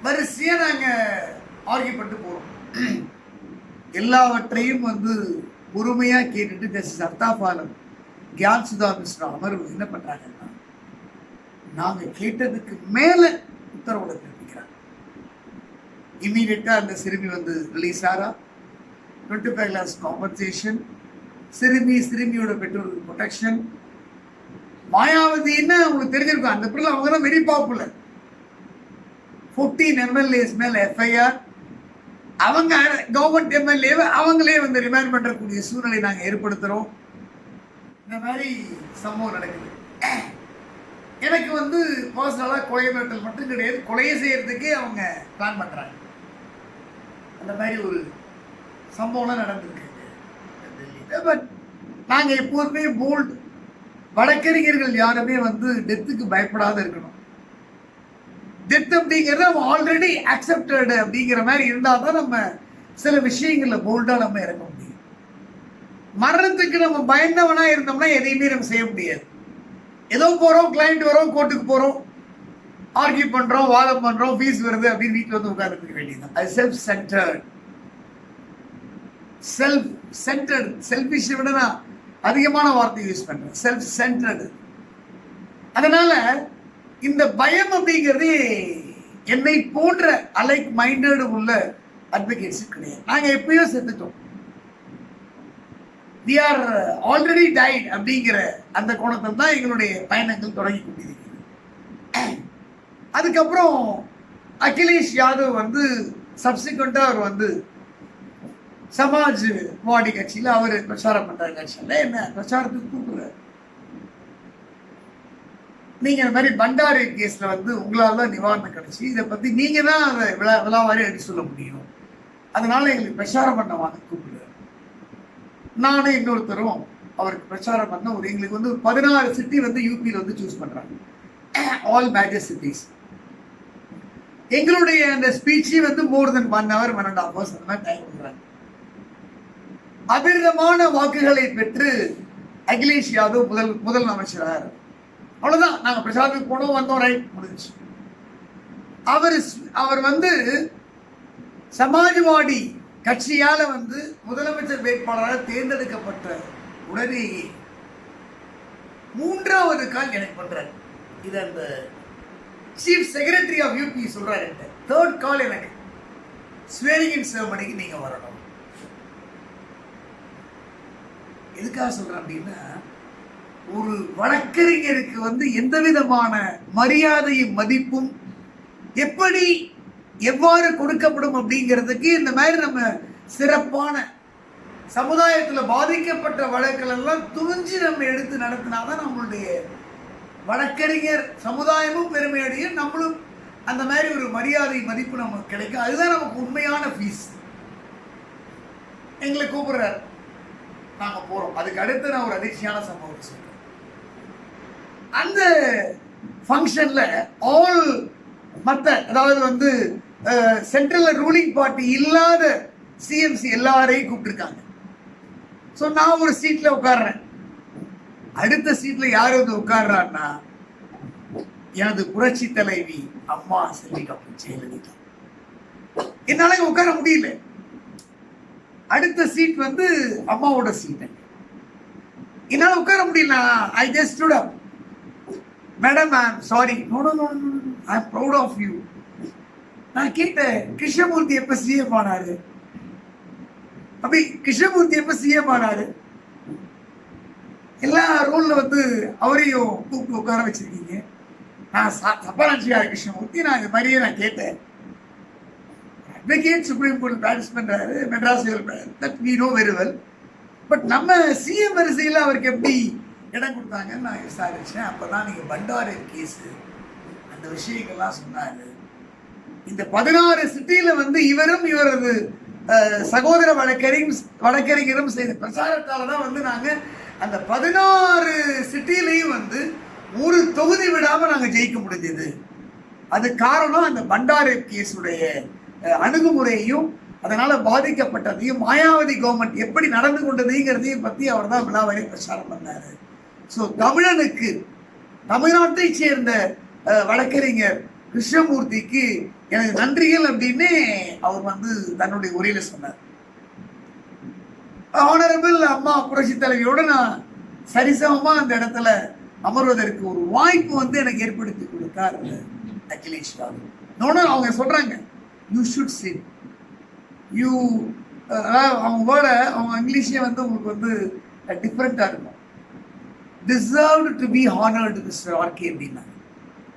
வரிசையா நாங்கள் ஆர்கியூ பண்ணிட்டு போகிறோம். எல்லாவற்றையும் வந்து பொறுமையாக கேட்டுட்டு ஜஸ்டிஸ் அர்த்தாபாலம், கியான் சுதா மிஸ்ரா அமர்வு என்ன பண்ணுறாங்கன்னா, நாங்கள் கேட்டதுக்கு மேலே உத்தரவுல பிறப்பிக்கிறாங்க. இம்மீடியட்டாக அந்த சிறுமி வந்து ரிலீஸ் ஆகிறா. 25 lakhs காம்பன்சேஷன், சிறுமியோட பெற்றோருக்கு ப்ரொடெக்ஷன். மாயாவதின்னு உங்களுக்கு தெரிஞ்சிருக்கும், அந்த பிள்ளை அவங்க தான் வெரி பாப்புலர். 14 எம்எல்ஏஸ் மேல எஃப்ஐஆர். அவங்க கவர்மெண்ட் எம்எல்ஏவை அவங்களே வந்து ரிமாண்ட் பண்றக்கூடிய சூழ்நிலை நாங்கள் ஏற்படுத்துறோம். இந்த மாதிரி சம்பவம் நடக்குது. எனக்கு வந்து பர்சனலாக கொலை மிரட்டல் மட்டும் கிடையாது, கொலையை செய்யறதுக்கே அவங்க பிளான் பண்றாங்க. அந்த மாதிரி ஒரு சம்பவம்லாம் நடந்திருக்கு. பட் நாங்கள் எப்போதுமே போல்டு, வழக்கறிஞர்கள் யாருமே வந்து டெத்துக்கு பயப்படாத இருக்கணும். டெத் அப்படிங்கிறது நம்ம ஆல்ரெடி அக்செப்டட் அப்படிங்கிற மாதிரி இருந்தால் தான் நம்ம சில விஷயங்கள்ல போல்டாக நம்ம இறங்க முடியும். மரணத்துக்கு நம்ம பயந்தவனா இருந்தோம்னா எதையுமே நம்ம செய்ய முடியாது. ஏதோ போகிறோம், கிளைண்ட் வரோம், கோர்ட்டுக்கு போகிறோம், ஆர்கியூ பண்ணுறோம், வாதம் பண்ணுறோம், ஃபீஸ் வருது அப்படின்னு வீட்டில் வந்து உட்கார்ந்துக்க வேண்டியதுதான். அது செல்ஃபிஷை விட நான் அதிகமான வார்த்தை யூஸ் பண்றேன், செல்ஃப் சென்டர்டு. அதனால இந்த பயம் அப்படிங்கிறது என்னை போன்ற அலைக் மைண்டடு உள்ள அட்வொகேட்ஸ் கிடையாது. நாங்க எப்பயோ செத்துட்டோம், we are already died அப்படிங்கிற அந்த கோணத்தில் தான் எங்களுடைய பயணங்கள் தொடங்கி கொண்டிருக்கிறது. அதுக்கப்புறம் அகிலேஷ் யாதவ் வந்து சப்சிக்வெண்டா அவர் வந்து சமாஜ்வாடி கட்சியில் அவர் பிரச்சாரம் பண்றாரு. கட்சியில் என்ன பிரச்சாரத்துக்கு கூப்பிடுறாரு, நீங்க இந்த மாதிரி பண்டாரி கேஸ்ல வந்து உங்களால தான் நிவாரணம் கிடைச்சி, இதை பத்தி நீங்க தான் அதை விழாவாரி எடுத்து சொல்ல முடியும், அதனால எங்களுக்கு பிரச்சாரம் பண்ண வாங்க கூப்பிடுறாரு. நானும் இன்னொருத்தரும் அவருக்கு பிரச்சாரம் பண்ண எங்களுக்கு வந்து 16 சிட்டி வந்து யூபியில் வந்து சூஸ் பண்றாங்க, ஆல் மேஜர் சிட்டிஸ். எங்களுடைய அந்த ஸ்பீச்சு வந்து மோர் தென் 1 hour 1.5 hours அந்த மாதிரி டைம் கொடுக்குறாங்க. அபிரிதமான வாக்குகளை பெற்று அகிலேஷ் யாதவ் முதல் அமைச்சராக. அவ்வளவுதான், நாங்க பிரச்சாரத்துக்கு போனோம், வந்தோம், ரைட், முடிஞ்சு. அவர் வந்து சமாஜ்வாடி கட்சியால வந்து முதலமைச்சர் வேட்பாளராக தேர்ந்தெடுக்கப்பட்ட உடனேயே 3வது கால் எனக்கு பண்றாரு. இது அந்த சீஃப் செக்ரட்டரி ஆஃப் யூபி சொல்றாரு. 3rd கால் எனக்கு, ஸ்வேரிங் இன் செரமனிக்கு நீங்க வரணும். எதுக்காக சொல்றேன் அப்படின்னா, ஒரு வழக்கறிஞருக்கு வந்து எந்த விதமான மரியாதையும் மதிப்பும் எப்படி எவ்வாறு கொடுக்கப்படும் அப்படிங்கிறதுக்கு இந்த மாதிரி நம்ம சிறப்பான சமுதாயத்தில் பாதிக்கப்பட்ட வழக்குகள் எல்லாம் துணிஞ்சு நம்ம எடுத்து நடத்தினாதான் நம்மளுடைய வழக்கறிஞர் சமுதாயமும் பெருமையடையும், நம்மளும் அந்த மாதிரி ஒரு மரியாதை மதிப்பு நமக்கு கிடைக்கும். அதுதான் நமக்கு உண்மையான ஃபீஸ். எங்களை கூப்பிடுறாரு, நாங்கள் போகிறோம். அதுக்கு அடுத்து நான் ஒரு அதிர்ச்சியான சம்பவத்தை சொல்றேன். அந்த ஃபங்க்ஷன்ல ஆல் மற்ற, அதாவது வந்து சென்ட்ரல் ரூலிங் பார்ட்டி இல்லாத சிஎம்சி எல்லாரையும் கூப்பிட்டுருக்காங்க. ஸோ நான் ஒரு சீட்ல உட்கார்றேன். அடுத்த சீட்ல யார் வந்து உட்கார்றான்னா, எனது புரட்சி தலைவி அம்மா செல்வி டாக்டர் ஜெயலலிதா. என்னால உட்கார முடியல. அடுத்த சீட் வந்து அம்மாவோட சீட். என்னால உட்கார முடியல. I just stood up. Madam, I am sorry. No no no, I am proud of you. நான் கேட்டேன், கிருஷ்ணமூர்த்தி எப்ப சிஎம் ஆனாரு? அப்படி கிருஷ்ணமூர்த்தி எப்ப சிஎம் ஆனாரு? எல்லா ரோல்ல வந்து அவரையும் கூப்பிட்டு உட்கார வச்சிருக்கீங்க. நான் தப்பா நினைச்சியா கிருஷ்ணமூர்த்தி? நான் இது மாதிரியே நான் கேட்டேன். அட்வொகேட் சுப்ரீம் கோர்ட் பிராக்டிஸ் பண்றாரு, Madras that we know very well. But நம்ம சிஎம் வரிசையில் அவருக்கு எப்படி இடம் கொடுத்தாங்கன்னு நான் விசாரிச்சேன். அப்பதான் நீங்க பண்டாரி கேஸ் அந்த விஷயங்கள்லாம் சொன்னாரு. இந்த 16 சிட்டியில வந்து இவரும் இவரது சகோதர வழக்கறிஞரும் செய்த பிரச்சாரத்தால தான் வந்து நாங்க அந்த 16 சிட்டிலையும் வந்து ஒரு தொகுதி விடாம நாங்க ஜெயிக்க முடிஞ்சது. அது காரணம் அந்த பண்டாரி கேஸுடைய அணுகுமுறையையும் அதனால பாதிக்கப்பட்டதையும் மாயாவதி கவர்மெண்ட் எப்படி நடந்து கொண்டதுங்கிறதையும் பத்தி அவர் தான் விழாவரை பிரச்சாரம் பண்ணாரு. ஸோ தமிழனுக்கு தமிழ்நாட்டை சேர்ந்த வழக்கறிஞர் கிருஷ்ணமூர்த்திக்கு எனக்கு நன்றிகள் அப்படின்னு அவர் வந்து தன்னுடைய உரையில சொன்னார். ஆனரபிள் அம்மா புரட்சி தலைவியோட நான் சரிசமமா அந்த இடத்துல அமர்வதற்கு ஒரு வாய்ப்பு வந்து எனக்கு ஏற்படுத்தி கொடுத்தார் அகிலேஷ் யாதவ். அவங்க சொல்றாங்க, யூ ஷுட் சிட் யூ, அவங்க அவங்க இங்கிலீஷே வந்து உங்களுக்கு வந்து டிஃப்ரெண்டா இருக்கும். Deserved to be honoured mister RK அப்படின்னா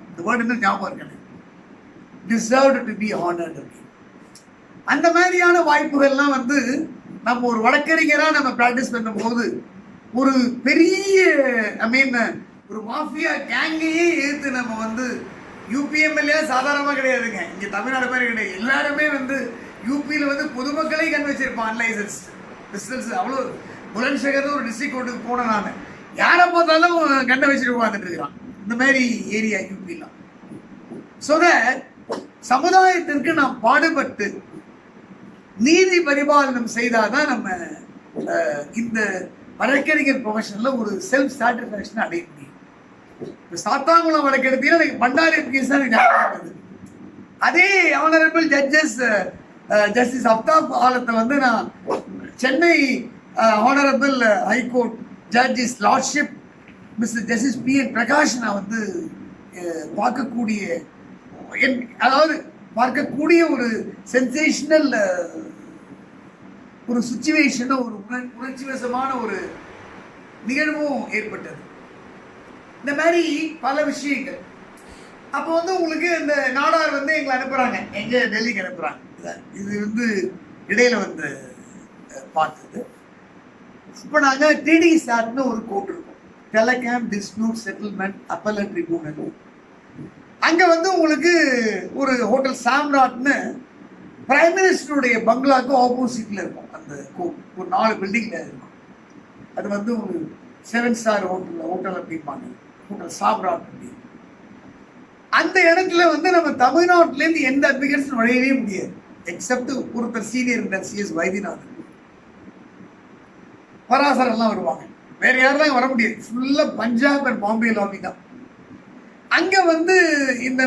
இந்த வேர்டு என்ன ஞாபகம் இருக்கு, டிசர்வ்டு டு பி ஹானர்டு அப்படின்னு. அந்த மாதிரியான வாய்ப்புகள்லாம் வந்து நம்ம ஒரு வழக்கறிஞரா நம்ம பிராக்டிஸ் பண்ணும்போது ஒரு பெரிய ஒரு மாஃபியா கேங்கையே எதிர்த்து நம்ம வந்து யூபிஎம்எல்ஏ சாதாரணமாக கிடையாதுங்க. இங்கே தமிழ்நாடு மாதிரி கிடையாது. எல்லாருமே வந்து யூபியில் வந்து பொதுமக்களை கண் வச்சிருப்பான் அன்லைசன்ஸ் பிஸ்னஸ். அவ்வளோ புலன்சகர் ஒரு டிஸ்ட்ரிக்ட் கோர்ட்டுக்கு போனேன் நான், யாரை பார்த்தாலும் கண்ணை வச்சுட்டு உட்காந்துட்டு இருக்கிறான். இந்த மாதிரி ஏரியா யூபிலாம். ஸோ சமுதாயத்திற்கு நாம் பாடுபட்டு நீதி பரிபாலனம் செய்தாதான் நம்ம இந்த வழக்கறிஞர் ப்ரொஃபஷன்ல ஒரு செல்ஃப் சாட்டிஸ்ஃபேக்ஷன் அடைய முடியும். சாத்தாங்குளம் வழக்கெடுத்தீங்கன்னா எனக்கு பண்டாரி கேஸ் தான் எனக்கு. அதே ஆனரபிள் ஜட்ஜஸ் ஜஸ்டிஸ் அப்தாப் ஆலத்தை வந்து நான் Chennai honourable high court judges lordship mister justice P N. Prakash நான் வந்து பார்க்கக்கூடிய ஒரு சென்சேஷனல் ஒரு சுச்சுவேஷன், ஒரு உணர்ச்சி வசமான ஒரு நிகழ்வும் ஏற்பட்டது. இந்த மாதிரி பல விஷயங்கள். அப்போ வந்து உங்களுக்கு இந்த நாடார் வந்து எங்களை அனுப்புறாங்க, எங்க டெல்லிக்கு அனுப்புறாங்க. இது வந்து இடையில வந்து பார்த்தது. இப்போ நாங்கள் டிடி சாட்னு ஒரு கோர்ட் இருக்கும், டெலகாம் டிஸ்பியூட் செட்டில்மெண்ட் அப்பல்லட் ட்ரிபியூனல். அங்கே வந்து உங்களுக்கு ஒரு ஹோட்டல் சாம்ராட்னு பிரைம் மினிஸ்டருடைய பங்களாவுக்கு ஆப்போசிட்ல இருக்கும் அந்த கோர்ட். ஒரு 4 பில்டிங்ல இருக்கும். அது வந்து ஒரு 7 ஸ்டார் ஹோட்டல் அப்படிம்பாங்க, ஹோட்டல் சாம்ராட் அப்படி. அந்த இடத்துல வந்து நம்ம தமிழ்நாட்டிலேருந்து எந்த அட்வொகேட்ஸ் நுழையவே முடியாது, எக்ஸப்ட் ஒருத்தர் சீனியர் சிஎஸ் வைத்தியநாதன், பராசரெல்லாம் வருவாங்க. வேற யாரும் வர முடியாது. ஃபுல்லா பஞ்சாப் அண்ட் பாம்பே லாபி தான். அங்க வந்து இந்த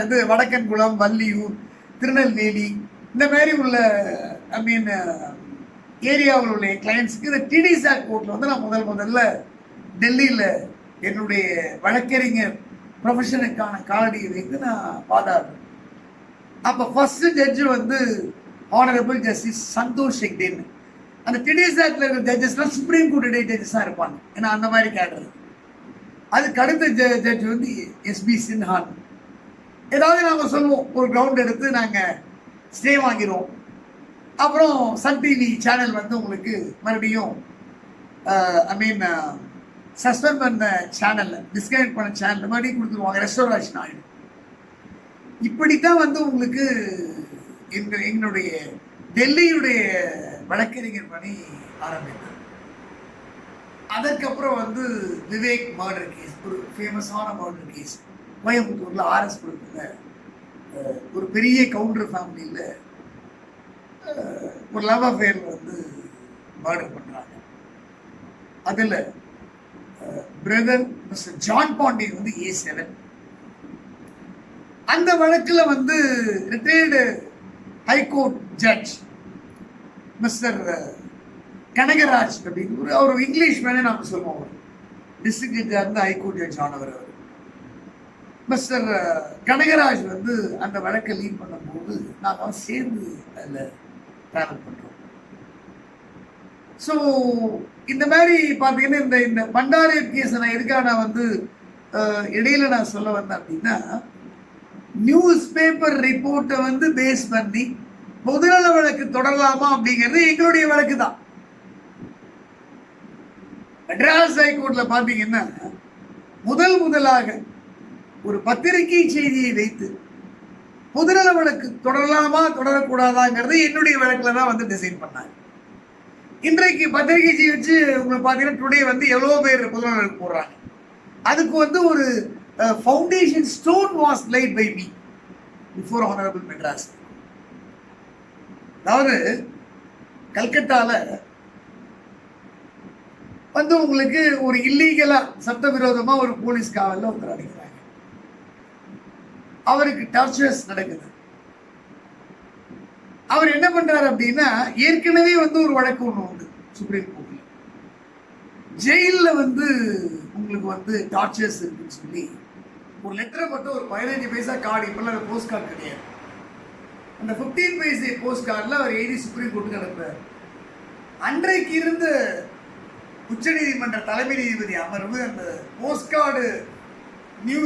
இது வடக்கன்குளம், வள்ளியூர், திருநெல்வேலி இந்த மாதிரி உள்ள ஏரியாவில் உள்ள கிளைண்ட்ஸுக்கு இந்த டிடி சாட் கோர்ட்ல வந்து நான் முதல்ல டெல்லியில் என்னுடைய வழக்கறிஞர் ப்ரொஃபஷனுக்கான காலடியை வைத்து நான் வாதாடுறேன். அப்போ ஃபர்ஸ்ட் ஜட்ஜு வந்து ஆனரபிள் ஜஸ்டிஸ் சந்தோஷ் ஹெக்டேன்னு. அந்த டிடி சாட்ல இருக்கிற ஜட்ஜஸ்லாம் சுப்ரீம் கோர்ட் இடையே ஜட்ஜஸாக இருப்பாங்க, ஏன்னா அந்த மாதிரி கேட்டது. அதுக்கு அடுத்த ஜட்ஜ் வந்து எஸ்பி சின்ஹான். ஏதாவது நாங்கள் சொல்லுவோம், ஒரு கிரவுண்ட் எடுத்து நாங்கள் ஸ்டே வாங்கிடுவோம். அப்புறம் சன் டிவி சேனல் வந்து உங்களுக்கு மறுபடியும் சஸ்பெண்ட் பண்ண சேனலில், டிஸ்கனெக்ட் பண்ண சேனல் மறுபடியும் கொடுத்துருவாங்க, ரெஸ்டோரேஷன் ஆகிடும். இப்படித்தான் வந்து உங்களுக்கு எங்களுடைய டெல்லியுடைய வழக்கறிஞர் பணி ஆரம்பித்தது. அதற்கப்புறம் வந்து விவேக் மர்டர் கேஸ், ஒரு ஃபேமஸான மர்டர் கேஸ் கோயம்புத்தூர்ல ஆர்எஸ் புரத்துல ஒரு பெரிய கவுண்டர் ஃபேமிலியில் ஒரு லவ் அஃபேர்ல வந்து மர்டர் பண்றாங்க. அதுல பிரதர் மிஸ்டர் ஜான் பாண்டியன் வந்து A7. அந்த வழக்குல வந்து retired high court judge mister Kanagaraj அப்படின்னு அவர் இங்கிலீஷ் மேலே நாம சொல்லுவோம், டிஸ்ட்ரிக்ட் ஜட்ஜா இருந்து ஹைகோர்ட் ஜட்ஜ் ஆனவர். அவர் மிஸ்டர் கனகராஜ் வந்து அந்த வழக்கை லீட் பண்ணும்போது நாங்கள் சேர்ந்து அதில் ட்ராவல் பண்ணுறோம். ஸோ இந்த மாதிரி பார்த்தீங்கன்னா இந்த பண்டாரி கேஸை நான் எதுக்காக நான் வந்து இடையில நான் சொல்ல வந்தேன் அப்படின்னா, நியூஸ் பேப்பர் ரிப்போர்ட்டை வந்து பேஸ் பண்ணி பொதுநல வழக்கு தொடரலாமா அப்படிங்கிறது எங்களுடைய வழக்கு தான். மெட்ராஸ் ஹைகோர்ட்ல பார்த்தீங்கன்னா முதலாக ஒரு பத்திரிகை செய்தியை வைத்து பொதுநல வழக்கு தொடரலாமா தொடரக்கூடாதாங்கிறது என்னுடைய வழக்கில் தான் வந்து டிசைட் பண்ணாங்க. இன்றைக்கு பத்திரிகை செய்தி வச்சு உங்களுக்கு பார்த்தீங்கன்னா டுடே வந்து எவ்வளோ பேர் பொதுநல வழக்கு போடுறாங்க. அதுக்கு வந்து ஒரு foundation stone was laid by me before honourable Madras. அதாவது கல்கட்டால வந்து உங்களுக்கு ஒரு இல்லீகலா சட்டவிரோதமா ஒரு போலீஸ் காவல்ல ஒருத்தர் அடைக்கிறாங்க. அவருக்கு டார்ச்சர்ஸ் நடக்குது. அவர் என்ன பண்றாரு அப்படின்னா, ஏற்கனவே வந்து ஒரு வழக்கு ஒண்ணு உண்டு சுப்ரீம் கோர்ட்ல. ஜெயில வந்து உங்களுக்கு வந்து டார்ச்சர்ஸ் இருக்குன்னு சொல்லி ஒரு லெட்டரை மட்டும் ஒரு 15 பைசா கார்டு, இப்பெல்லாம் போஸ்ட் கார்டு கிடையாது, அந்த 15 பைசா போஸ்ட் கார்டில் அவர் எழுதி சுப்ரீம் கோர்ட்டுக்கு அனுப்புறாரு. அன்றைக்கு இருந்த உச்சநீதிமன்ற தலைமை நீதிபதி அமர்வு அந்த போஸ்ட் கார்டு நியூ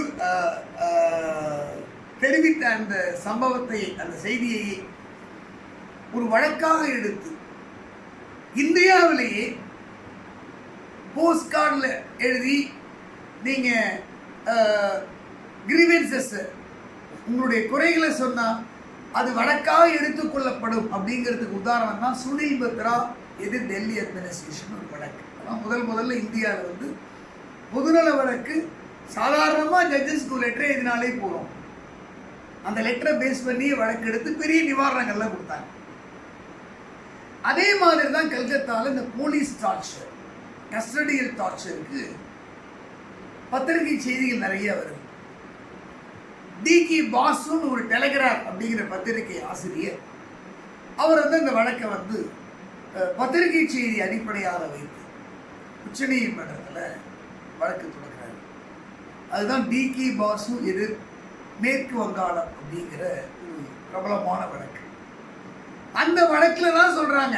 தெரிவித்த அந்த சம்பவத்தை, அந்த செய்தியை ஒரு வழக்காக எடுத்து இந்தியாவிலேயே போஸ்ட் கார்டில் எழுதி நீங்க கிரீவன்சஸ் உங்களுடைய குறைகளை சொன்னா அது வழக்காக எடுத்துக்கொள்ளப்படும் அப்படிங்கிறதுக்கு உதாரணம் தான் சுனில் பத்ரா எதிர் டெல்லி அட்மினிஸ்ட்ரேஷன் ஒரு வழக்கு. அதான் முதல்ல இந்தியாவில் வந்து பொதுநல வழக்கு சாதாரணமாக ஜட்ஜஸ்க்கு லெட்டரை எதினாலே போகிறோம். அந்த லெட்டரை பேஸ் பண்ணி வழக்கு எடுத்து பெரிய நிவாரணங்கள்லாம் கொடுத்தாங்க. அதே மாதிரி தான் கல்கத்தாவில் இந்த போலீஸ் டார்ச்சர், கஸ்டடியல் டார்ச்சருக்கு பத்திரிகை செய்திகள் நிறைய வருது. டிகி பாசுன்னு ஒரு டெலிகிராஃப் அப்படிங்கிற பத்திரிகை ஆசிரியர், அவர் வந்து இந்த வழக்கை வந்து பத்திரிகை செய்தி அடிப்படையாக வைத்து உச்சநீதிமன்றத்தில் வழக்கு தொடர்கிறார். அதுதான் டிகி பாசு எதிர் மேற்கு வங்காளம் அப்படிங்கிற ஒரு பிரபலமான வழக்கு. அந்த வழக்கில் தான் சொல்றாங்க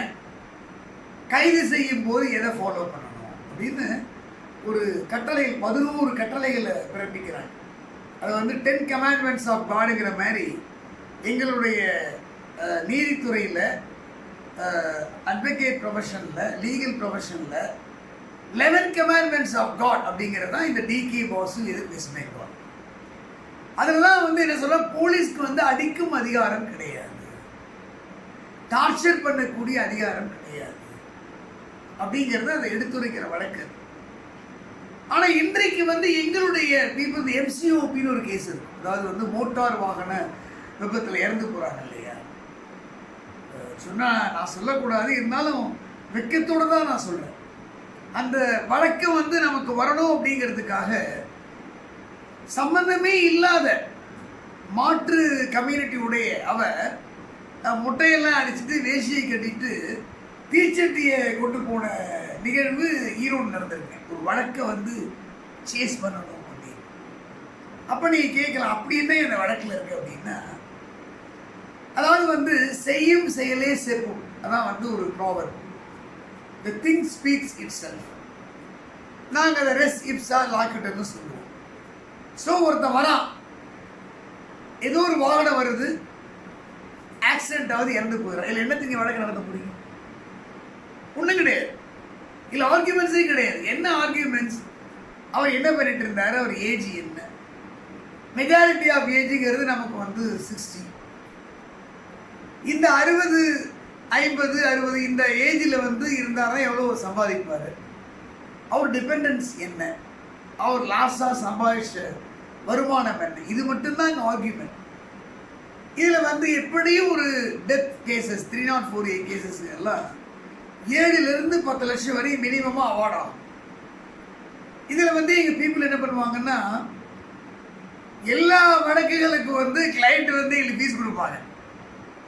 கைது செய்யும் போது எதை ஃபாலோ பண்ணணும் அப்படின்னு ஒரு கட்டளை, 11 கட்டளைகளை பிறப்பிக்கிறாங்க. அது வந்து 10 கமாண்ட்மெண்ட்ஸ் ஆஃப் காடுங்கிற மாதிரி எங்களுடைய நீதித்துறையில், அட்வொகேட் ப்ரொஃபஷனில், லீகல் ப்ரொஃபஷனில் 11 கமாண்ட்மெண்ட்ஸ் ஆஃப் காட் அப்படிங்கிறது தான் இந்த டிகே பாசு எதிர் பேசுமேக்குவாங்க. அதில் தான் வந்து என்ன சொல்ல, போலீஸ்க்கு வந்து அடிக்கும் அதிகாரம் கிடையாது, டார்ச்சர் பண்ணக்கூடிய அதிகாரம் கிடையாது அப்படிங்கிறது அதை எடுத்துரைக்கிற வழக்கு. ஆனா இன்றைக்கு வந்து எங்களுடைய பீப்புள் எம்சிஓபின்னு ஒரு கேஸ் இருக்கு. அதாவது வந்து மோட்டார் வாகன விபத்தில் இறந்து போறாங்க இல்லையா, சொன்னா நான் சொல்லக்கூடாது, இருந்தாலும் வெக்கத்தோடு தான் நான் சொல்றேன். அந்த வழக்கு வந்து நமக்கு வரணும் அப்படிங்கிறதுக்காக சம்பந்தமே இல்லாத மாற்று கம்யூனிட்டியுடைய அவர் முட்டையெல்லாம் அடிச்சுட்டு வேஷியை கட்டிட்டு தீச்சட்டியை கொண்டு போன நிகழ்வு ஈரோடு நடந்திருக்கு. ஒரு வழக்கை வந்து சேஸ் பண்ணணும் அப்படின்னு. அப்போ நீங்கள் கேட்கலாம், அப்படி என்ன இந்த வழக்கில் இருக்கு அப்படின்னா, அதாவது வந்து செய்யும் செயலே செப்பும், அதான் வந்து ஒரு proverb. The thing speaks itself. நாங்கள் அதை ரெஸ் இப்சா லாக்கெட்டுன்னு சொல்லுவோம். ஸோ ஒருத்தன் வரான், ஏதோ ஒரு வாகனம் வருது, ஆக்சிடென்ட் ஆகுது, இறந்து போயிடும். இல்லை என்னத்துக்கு வழக்கு நடத்த முடியும்? ஒன்றும் கிடையாது. இல்லை ஆர்கியூமெண்ட்ஸே கிடையாது. என்ன ஆர்கியூமெண்ட்ஸ்? அவர் என்ன பண்ணிட்டு இருந்தார், அவர் ஏஜ் என்ன, மெஜாரிட்டி ஆஃப் ஏஜுங்கிறது நமக்கு வந்து 60. இந்த 60, 50, 60 இந்த ஏஜில் வந்து இருந்தாலும் எவ்வளோ சம்பாதிப்பார், அவர் டிபெண்டன்ஸ் என்ன, அவர் லாஸ்டாக சம்பாதிச்ச வருமானம் என்ன, இது மட்டும்தான் இங்கே ஆர்கியூமெண்ட். இதில் வந்து எப்படியும் ஒரு டெத் கேசஸ் 304A கேசஸ் எல்லாம் 7 to 10 லட்சம் வரை மினிமமாக அவார்ட் ஆகும். இதில் வந்து எங்கள் பீப்புள் என்ன பண்ணுவாங்கன்னா, எல்லா வழக்குகளுக்கு வந்து கிளைண்ட் வந்து எங்களுக்கு ஃபீஸ் கொடுப்பாங்க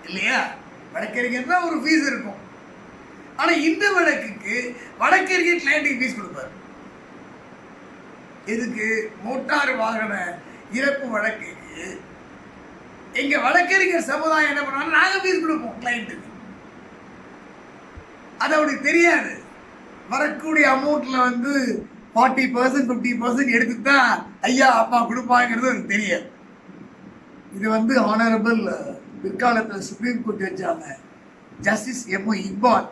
இல்லையா, வழக்கறிஞர்னா ஒரு ஃபீஸ் இருக்கும். ஆனால் இந்த வழக்குக்கு வழக்கறிஞர் கிளைண்ட்டுக்கு ஃபீஸ் கொடுப்பார். எதுக்கு? மோட்டார் வாகன இறப்பு வழக்குக்கு எங்க வழக்கறிஞர் சமுதாயம் என்ன பண்ணுவாங்க, நாங்க ஃபீஸ் கொடுப்போம் கிளைண்ட்டுக்கு. அது அவனுக்கு தெரியாது. வரக்கூடிய அமௌண்ட்ல வந்து 40% 50% எடுத்துதான் ஐயா அப்பா கொடுப்பாங்கிறது அவருக்கு தெரியாது. இது வந்து ஆனரபிள் பிற்காலத்தில் சுப்ரீம் கோர்ட் ஜட்ஜான ஜஸ்டிஸ் எம்.ஓ. இக்பால்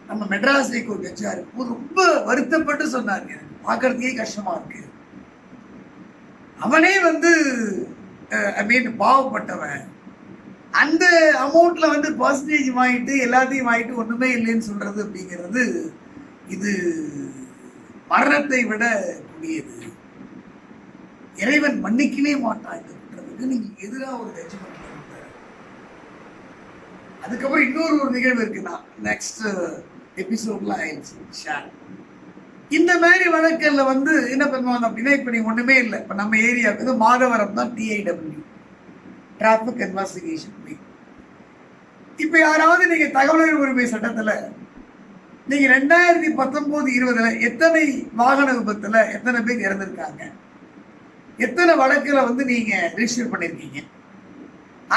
நம்ம மெட்ராஸ் ஹைகோர்ட் ஜட்ஜாரு ரொம்ப வருத்தப்பட்டு சொன்னாரு, எனக்கு பார்க்கறதுக்கே கஷ்டமா இருக்கு. அவனே வந்து ஐ மீன் பாவப்பட்டவன், அந்த அமௌண்ட்ல வந்து பர்சன்டேஜ் வாங்கிட்டு எல்லாத்தையும் வாங்கிட்டு ஒண்ணுமே இல்லைன்னு சொல்றது அப்படிங்கிறது இது மரணத்தை விட கூடியது. இறைவன் மன்னிக்கவே மாட்டான் இந்த குற்றத்துக்கு. நீங்க எதிராக ஒரு ஜட்ஜ்மெண்ட். அதுக்கப்புறம் இன்னொரு நிகழ்வு இருக்குன்னா நெக்ஸ்ட் எபிசோட்ல ஷேர். இந்த மாதிரி வழக்கல்ல வந்து என்ன பண்ணுவாங்க அப்படின்னா, இப்ப நீ ஒண்ணுமே இல்லை, இப்ப நம்ம ஏரியாவுக்கு மாதவரம் தான் TIW டிராபிக் இன்வெஸ்டிகேஷன். இப்ப யாராவது நீங்க தகவல் உரிமை சட்டத்துல நீங்க 2019-20 எத்தனை வாகன விபத்துல எத்தனை பேர் இறந்திருக்காங்க, எத்தனை வழக்குல வந்து நீங்க ரிஜிஸ்டர் பண்ணிருக்கீங்க,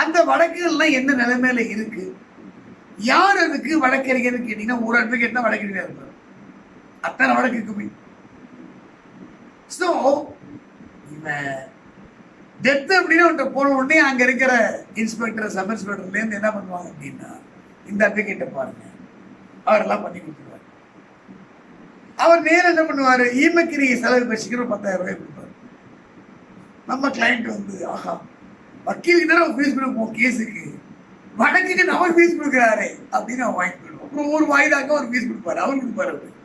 அந்த வழக்குகள்லாம் என்ன நிலைமையில இருக்கு, யார் அதுக்கு வழக்கறிஞர் கேட்டீங்கன்னா ஒரு அட்வொகேட் தான் வழக்கறிஞர் இருப்பார் அத்தனை வழக்குக்குமே. ஸோ இவன் டெத் அப்படின்னு அவன்கிட்ட போன உடனே அங்க இருக்கிற இன்ஸ்பெக்டர் சப் இன்ஸ்பெக்டர்ல இருந்து என்ன பண்ணுவாங்க அப்படின்னா, இந்த அட்வொகேட்டை பாருங்க, அவரெல்லாம் பண்ணி கொடுத்துருவாரு. அவர் நேரம் என்ன பண்ணுவாரு, ஈமக்கிரியை செலவு பேசிக்கிற 10,000 ரூபாய் கொடுப்பாரு. நம்ம கிளைண்ட் வந்து ஆஹா வக்கீலுக்கு தானே ஃபீஸ் கொடுப்போம் கேஸுக்கு, வழக்குக்கு நம்ம ஃபீஸ் கொடுக்குறாரு அப்படின்னு அவன் வாங்கி போயிடுவோம். அப்புறம் ஒரு வாய்தாக்க ஒரு ஃபீஸ் கொடுப்பாரு, அவர் கொடுப்பாரு. அவரு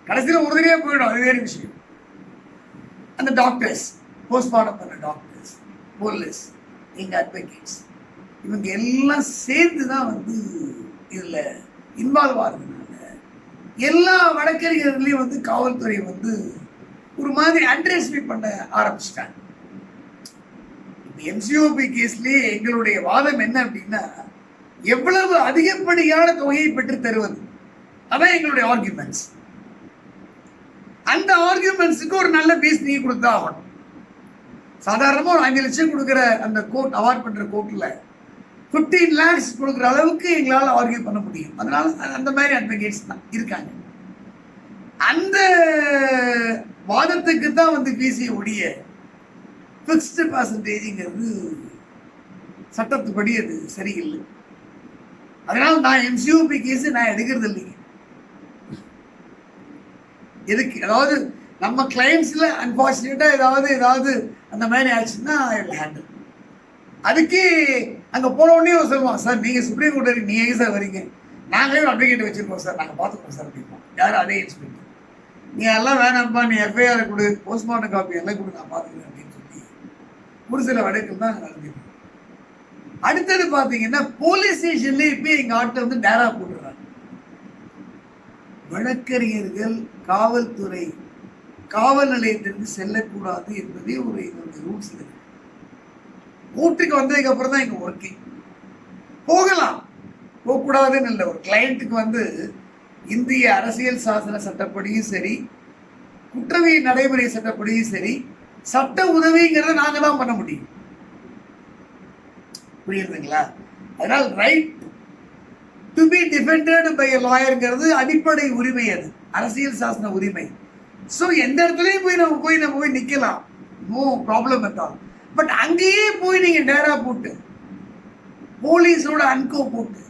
கடைசியில் உறுதியே போயிடும், அது வேறு விஷயம். அந்த டாக்டர்ஸ், போஸ்ட்மார்ட்டம் பண்ண டாக்டர்ஸ், போலீஸ், எங்க அட்வொகேட்ஸ், இவங்க எல்லாம் சேர்ந்து தான் வந்து இதுல இன்வால்வ் ஆகுறதுனால எல்லா வழக்கறிஞர்களையும் வந்து காவல்துறை வந்து ஒரு மாதிரி அண்டர் எஸ்டிமேட் பண்ண ஆரம்பிச்சிட்டாங்க. MCOP கேஸ்லயே எங்களுடைய வாதம் என்ன அப்படின்னா, எவ்வளவு அதிகப்படியான தொகையை பெற்று தருவது, அதான் எங்களுடைய ஆர்குமெண்ட்ஸ். அந்த ஆர்குமெண்ட்ஸுக்கு ஒரு நல்ல ஃபீஸ் நீங்க கொடுத்தா ஆகணும். சாதாரணமா ஒரு 5 லட்சம் கொடுக்குற அந்த கோர்ட் அவார்ட் பண்ற கோர்ட்ல 15 lakhs கொடுக்குற அளவுக்கு எங்களால் ஆர்கியூ பண்ண முடியும். அதனால அந்த மாதிரி அட்வொகேட்ஸ் தான் இருக்காங்க. அந்த வாதத்துக்கு தான் வந்து ஃபீஸை ஒழிய ஃபிக்ஸ்டு பர்சன்டேஜ்ங்கிறது சட்டத்துப்படி அது சரியில்லை. அதனால நான் MCOP கேஸ் நான் எடுக்கிறது இல்லைங்க. எதுக்கு, அதாவது நம்ம கிளைண்ட்ஸ்ல அன்பார்ச்சுனேட்டா ஏதாவது அந்த மாதிரி ஆச்சுன்னா ஹேண்டில். அதுக்கு அங்க போன உடனே சொல்லுவான், சார் நீங்க சுப்ரீம் கோர்ட் வரைக்கும் நீங்க சார் வரீங்க, நாங்களே ஒரு அட்வொகேட் வச்சிருக்கோம் சார், நாங்க பார்த்துக்கோம் சார் அப்படிப்போம். யாரும் அதே இன்ஸ்பெக்டர், நீ எல்லாம் வேணாம்ப்பா, நீ FIR கொடு, போஸ்ட்மார்ட்டம் காப்பி எல்லாம் கொடு, நான் பார்த்துக்கிறேன் அப்படின்னு சொல்லி ஒரு சில வழக்குகள் தான் நடந்துருக்கு. அடுத்தது பாத்தீங்கன்னா போலீஸ் ஸ்டேஷன்ல இப்ப எங்க ஆட்டை வந்து டேரா போட்டுறாங்க. வழக்கறிஞர்கள் காவல்துறை காவல் நிலையத்திற்கு செல்லக்கூடாது என்பதே ஒரு எங்களுடைய ரூல்ஸ் இருக்கு. கோர்ட்டுக்கு வந்ததுக்கு அப்புறம் தான் எங்க ஒர்க்கிங். போகலாம், போகக்கூடாதுன்னு இல்லை. ஒரு கிளைண்ட்டுக்கு வந்து இந்திய அரசியல் சாசன சட்டப்படியும் சரி, குற்றவியல் நடைமுறை சட்டப்படியும் சரி, சட்ட உதவிங்கிறத நாங்க தான் பண்ண முடியும். புரியுதுங்களா? அதனால் right to be defended by a லாயர்ங்கிறது அடிப்படை உரிமை, அது அரசியல் சாசன உரிமை. ஸோ எந்த இடத்துலையும் போய் நம்ம போய் நிற்கலாம், no problem at all. But அங்கேயே போய் நீங்க டேரா போட்டு போலீஸோட அன்கோ போட்டு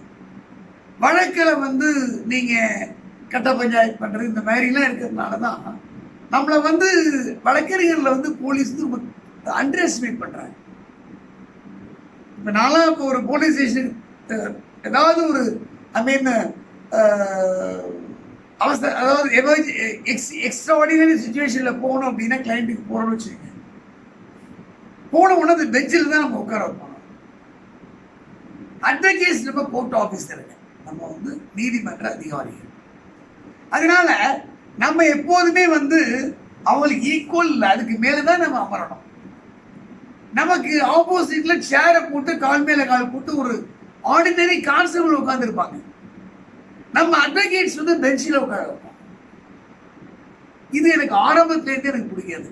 வழக்கில் வந்து நீங்க கட்ட பஞ்சாயத்து பண்றது இந்த மாதிரி எல்லாம் இருக்கிறதுனாலதான் நம்மளை வந்து வழக்கறிஞர்ல வந்து போலீஸ் அண்டர் எஸ்டிமேட் பண்றாங்க. இப்ப நான்லாம் இப்போ ஒரு போலீஸ் ஸ்டேஷன் ஏதாவது ஒரு ஐ மீன் அவசர, அதாவது எக்ஸ்ட்ராஆர்டினரி சுச்சுவேஷன்ல போகணும் அப்படின்னா கிளைண்ட்டுக்கு போறோம்னு வச்சுக்கோங்க, போன உடனே அந்த பெஞ்சில் தான் நம்ம உட்கார வைப்போம். அட்வொகேட்ஸ் நம்ம கோர்ட் ஆஃபீஸருங்க, நம்ம வந்து நீதிமன்ற அதிகாரிகள். அதனால நம்ம எப்போதுமே வந்து அவங்களுக்கு ஈக்குவல் இல்லை, அதுக்கு மேலதான் நம்ம அமரணும். நமக்கு ஆப்போசிட்ல சேரை போட்டு கால் மேல கால் போட்டு ஒரு ஆர்டினரி கான்ஸ்டபிள் உட்கார்ந்து இருப்பாங்க. நம்ம அட்வொகேட்ஸ் வந்து பெஞ்சில் உட்கார வைப்போம். இது எனக்கு ஆரம்பத்திலேருந்து எனக்கு பிடிக்காது.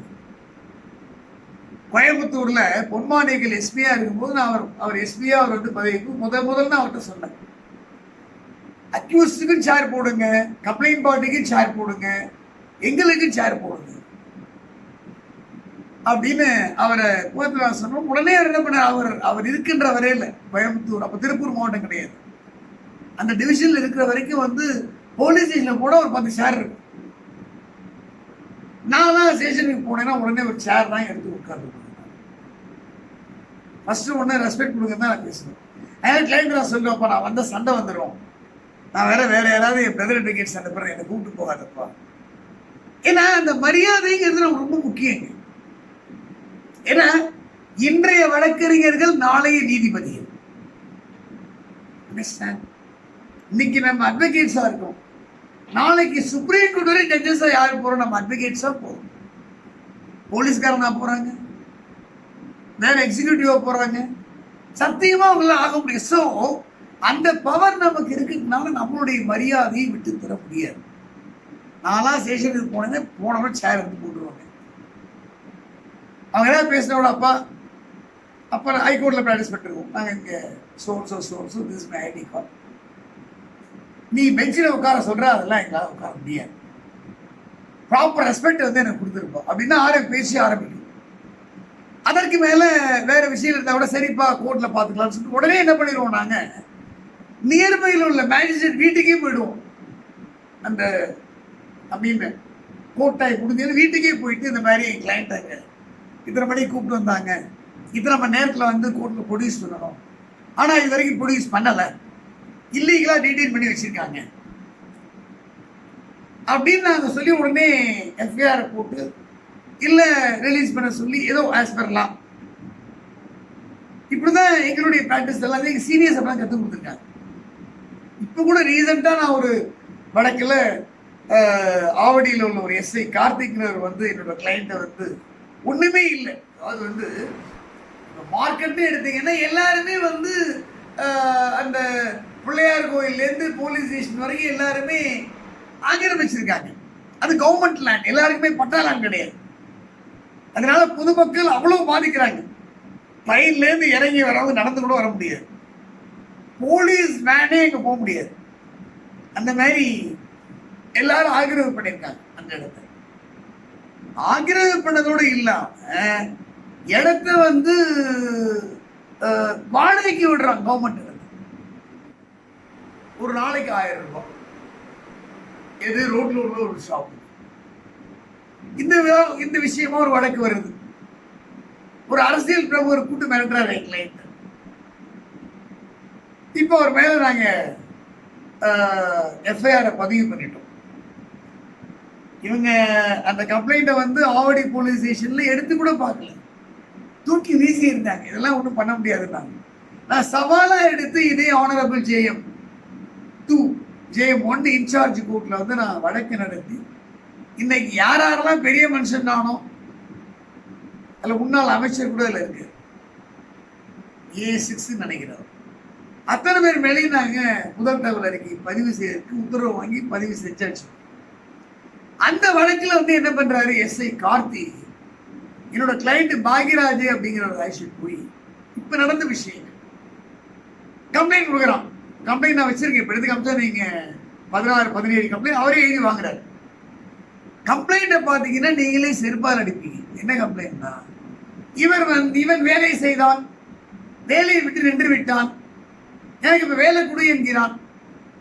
கோயம்புத்தூர்ல பொன்மாணிகள் எஸ்பியா இருக்கும்போது நான் அவர் எஸ்பியா அவர் வந்து பதவிக்கு முதல்ல அவர்கிட்ட சொன்னேன், அக்யூஸ்டுக்கும் சேர் போடுங்க, கம்ப்ளைண்ட் பார்ட்டிக்கும் சேர் போடுங்க, எங்களுக்கும் சேர் போடுங்க அப்படின்னு அவரை கோயம்புத்தூர் சொன்னோம். உடனே அவர் என்ன பண்ணார், அவர் இருக்கின்ற வரையில கோயம்புத்தூர், அப்ப திருப்பூர் மாவட்டம் கிடையாது, அந்த டிவிஷன்ல இருக்கிற வரைக்கும் வந்து போலீஸ் ஸ்டேஷன்ல கூட ஒரு 10 சேர் இருக்கு. நான் தான் ஸ்டேஷனுக்கு போனேன்னா உடனே ஒரு சேர் தான் எடுத்து உட்கார்ந்து ஃபர்ஸ்ட் உடனே ரெஸ்பெக்ட் கொடுங்க தான் நான் பேசுவேன். அதனால கிளைண்ட் நான் சொல்லுவேன்ப்பா, நான் வந்த சண்டை வந்துடும், நான் வேற யாராவது என் பிரதர் அட்வொகேட் சண்டை போடுறேன், என்னை கூப்பிட்டு போகாதப்பா. ஏன்னா அந்த மரியாதைங்கிறது நமக்கு ரொம்ப முக்கியங்க. ஏன்னா இன்றைய வழக்கறிஞர்கள் நாளைய நீதிபதிகள். இன்னைக்கு நம்ம அட்வொகேட்ஸா இருக்கோம், நாளைக்கு சுப்ரீம் கோர்ட் வரை ஜட்ஜஸா யாரு போறோம், நம்ம அட்வொகேட்ஸா போறோம். போலீஸ்காரனா போறாங்க, வேற எக்ஸிக்யூட்டிவா போறாங்க, சத்தியமா அவங்கள ஆக முடியும். ஸோ அந்த பவர் நமக்கு இருக்கிறதுனால நம்மளுடைய மரியாதையை விட்டு தர முடியாது. நான்லாம் ஸ்டேஷனுக்கு போனவங்க சேர் எடுத்து போட்டுருவாங்க. அவங்க ஏதாவது பேசினோட அப்பா ஹைகோர்ட்ல ப்ராக்டிஸ் பண்ணிருக்கோம், நாங்கள் இங்கே சோர்ஸோ திஸ் மை ஐடி கார்டு, நீ பெஞ்சில் உட்கார சொல்ற, அதெல்லாம் எங்களால் உட்கார முடியாது, ப்ராப்பர் ரெஸ்பெக்ட் வந்து எனக்கு கொடுத்துருப்போம் அப்படின்னா பேசி ஆரம்பிக்கும். அதற்கு மேல வேற விஷயம் இருந்தா கூட சரிப்பா கோர்ட்ல பாத்துக்கலாம்னு சொல்லிட்டு உடனே என்ன பண்ணிடுவோம், நாங்க நியர்பையில் உள்ள மேஜிஸ்ட்ரேட் வீட்டுக்கே போயிடுவோம். அந்த அப்படின்னு கோர்ட்டாய் முடிஞ்சது வீட்டுக்கே போயிட்டு இந்த மாதிரி என் கிளைண்டாங்க இத்தனை மணிக்கு கூப்பிட்டு வந்தாங்க, இத்தனை மணி நேரத்தில் வந்து கோர்ட்ல ப்ரொடியூஸ் பண்ணணும், ஆனா இது வரைக்கும் ப்ரொடியூஸ் பண்ணல, இல்லீகலா டீடைல் பண்ணி வச்சிருக்காங்க அப்படின்னு நாங்கள் சொல்லி உடனே எஃப்ஐஆர் போட்டு இல்ல ரிலீஸ் பண்ண சொல்லி ஏதோ ஆஸ் பர்லாம். இப்படிதான் எங்களுடைய பிராக்டிஸ் எல்லாம் எங்க சீனியர்ஸ் எல்லாம் கற்றுக் கொடுத்துருக்காங்க. இப்போ கூட ரீசெண்டா நான் ஒரு வழக்கில் ஆவடியில் உள்ள ஒரு எஸ்ஐ கார்த்திக்னர் வந்து என்னோட கிளைண்ட்டை வந்து ஒண்ணுமே இல்லை, அது வந்து மார்க்கெட்டு எடுத்தீங்கன்னா எல்லாருமே வந்து அந்த பிள்ளையார் கோயிலேருந்து போலீஸ் ஸ்டேஷன் வரைக்கும் எல்லாருமே ஆக்கிரமிச்சிருக்காங்க. அது கவர்மெண்ட் லேண்ட், எல்லாருக்குமே பட்டா லேண்ட் கிடையாது. அதனால பொதுமக்கள் அவ்வளவு பாதிக்கிறாங்க. ட்ரெயின்ல இருந்து இறங்கி வரவங்க நடந்து கூட வர முடியாது, போலீஸ் வேனே இங்க போக முடியாது. அந்த மாதிரி எல்லாரும் ஆக்கிரமிப்பு பண்ணியிருக்காங்க. அந்த இடத்தை ஆக்கிரமிப்பு பண்ணதோடு இல்லாம இடத்த வந்து வாடகைக்கு விடுறாங்க கவர்மெண்ட். ஒரு நாளைக்கு 1000 ரூபாய். எது ரோட்ல உள்ள ஒரு ஷாப். இந்த விஷயமா ஒரு வழக்கு வருது. ஒரு அரசியல் பிரமுகர் கூட்டு மிரட்டுறாரு கிளைண்ட். இப்போ அவர் மேல நாங்க எஃப்ஐஆர் பதிவு பண்ணிட்டோம். இவங்க அந்த கம்ப்ளைண்ட்டை வந்து ஆவடி போலீஸ் ஸ்டேஷன்ல எடுத்து கூட பார்க்கல, தூக்கி வீசி இருந்தாங்க. இதெல்லாம் ஒன்றும் பண்ண முடியாதுன்னாங்க. நான் சவாலா எடுத்து இதே ஆனரபிள் JM2 JM1 இன்சார்ஜ் கோர்ட்ல வந்து நான் வழக்கு நடத்தி இன்னைக்கு யாரெல்லாம் பெரிய மனுஷன் தானோ, அதுல முன்னாள் அமைச்சர் கூட அதுல இருக்கு, A6 நினைக்கிறார், அத்தனை பேர் மேலேயும் நாங்க முதல் தகவல் அறிக்கை பதிவு செய்யறதுக்கு உத்தரவு வாங்கி பதிவு செஞ்சாச்சு. அந்த வழக்குல வந்து என்ன பண்றாரு எஸ்ஐ கார்த்தி, என்னோட கிளைண்ட் பாக்யராஜ் அப்படிங்கிற ஒரு ஆக்ஷன் போய் இப்ப நடந்த விஷயம் கம்ப்ளைண்ட் கொடுக்குறான். கம்ப்ளைண்ட் நான் வச்சிருக்கேன், இப்ப எடுத்து காமிச்சா நீங்க 16-17 கம்ப்ளைண்ட் அவரே எழுதி வாங்குறாரு. கம்ப்ளைண்ட்டை பார்த்தீங்கன்னா நீங்களே செருப்பால் அடிப்பீங்க. என்ன கம்ப்ளைண்ட்னா, இவன் வேலை செய்தான், வேலையை விட்டு நின்று விட்டான், எனக்கு இப்ப வேலை கொடு என்கிறான்,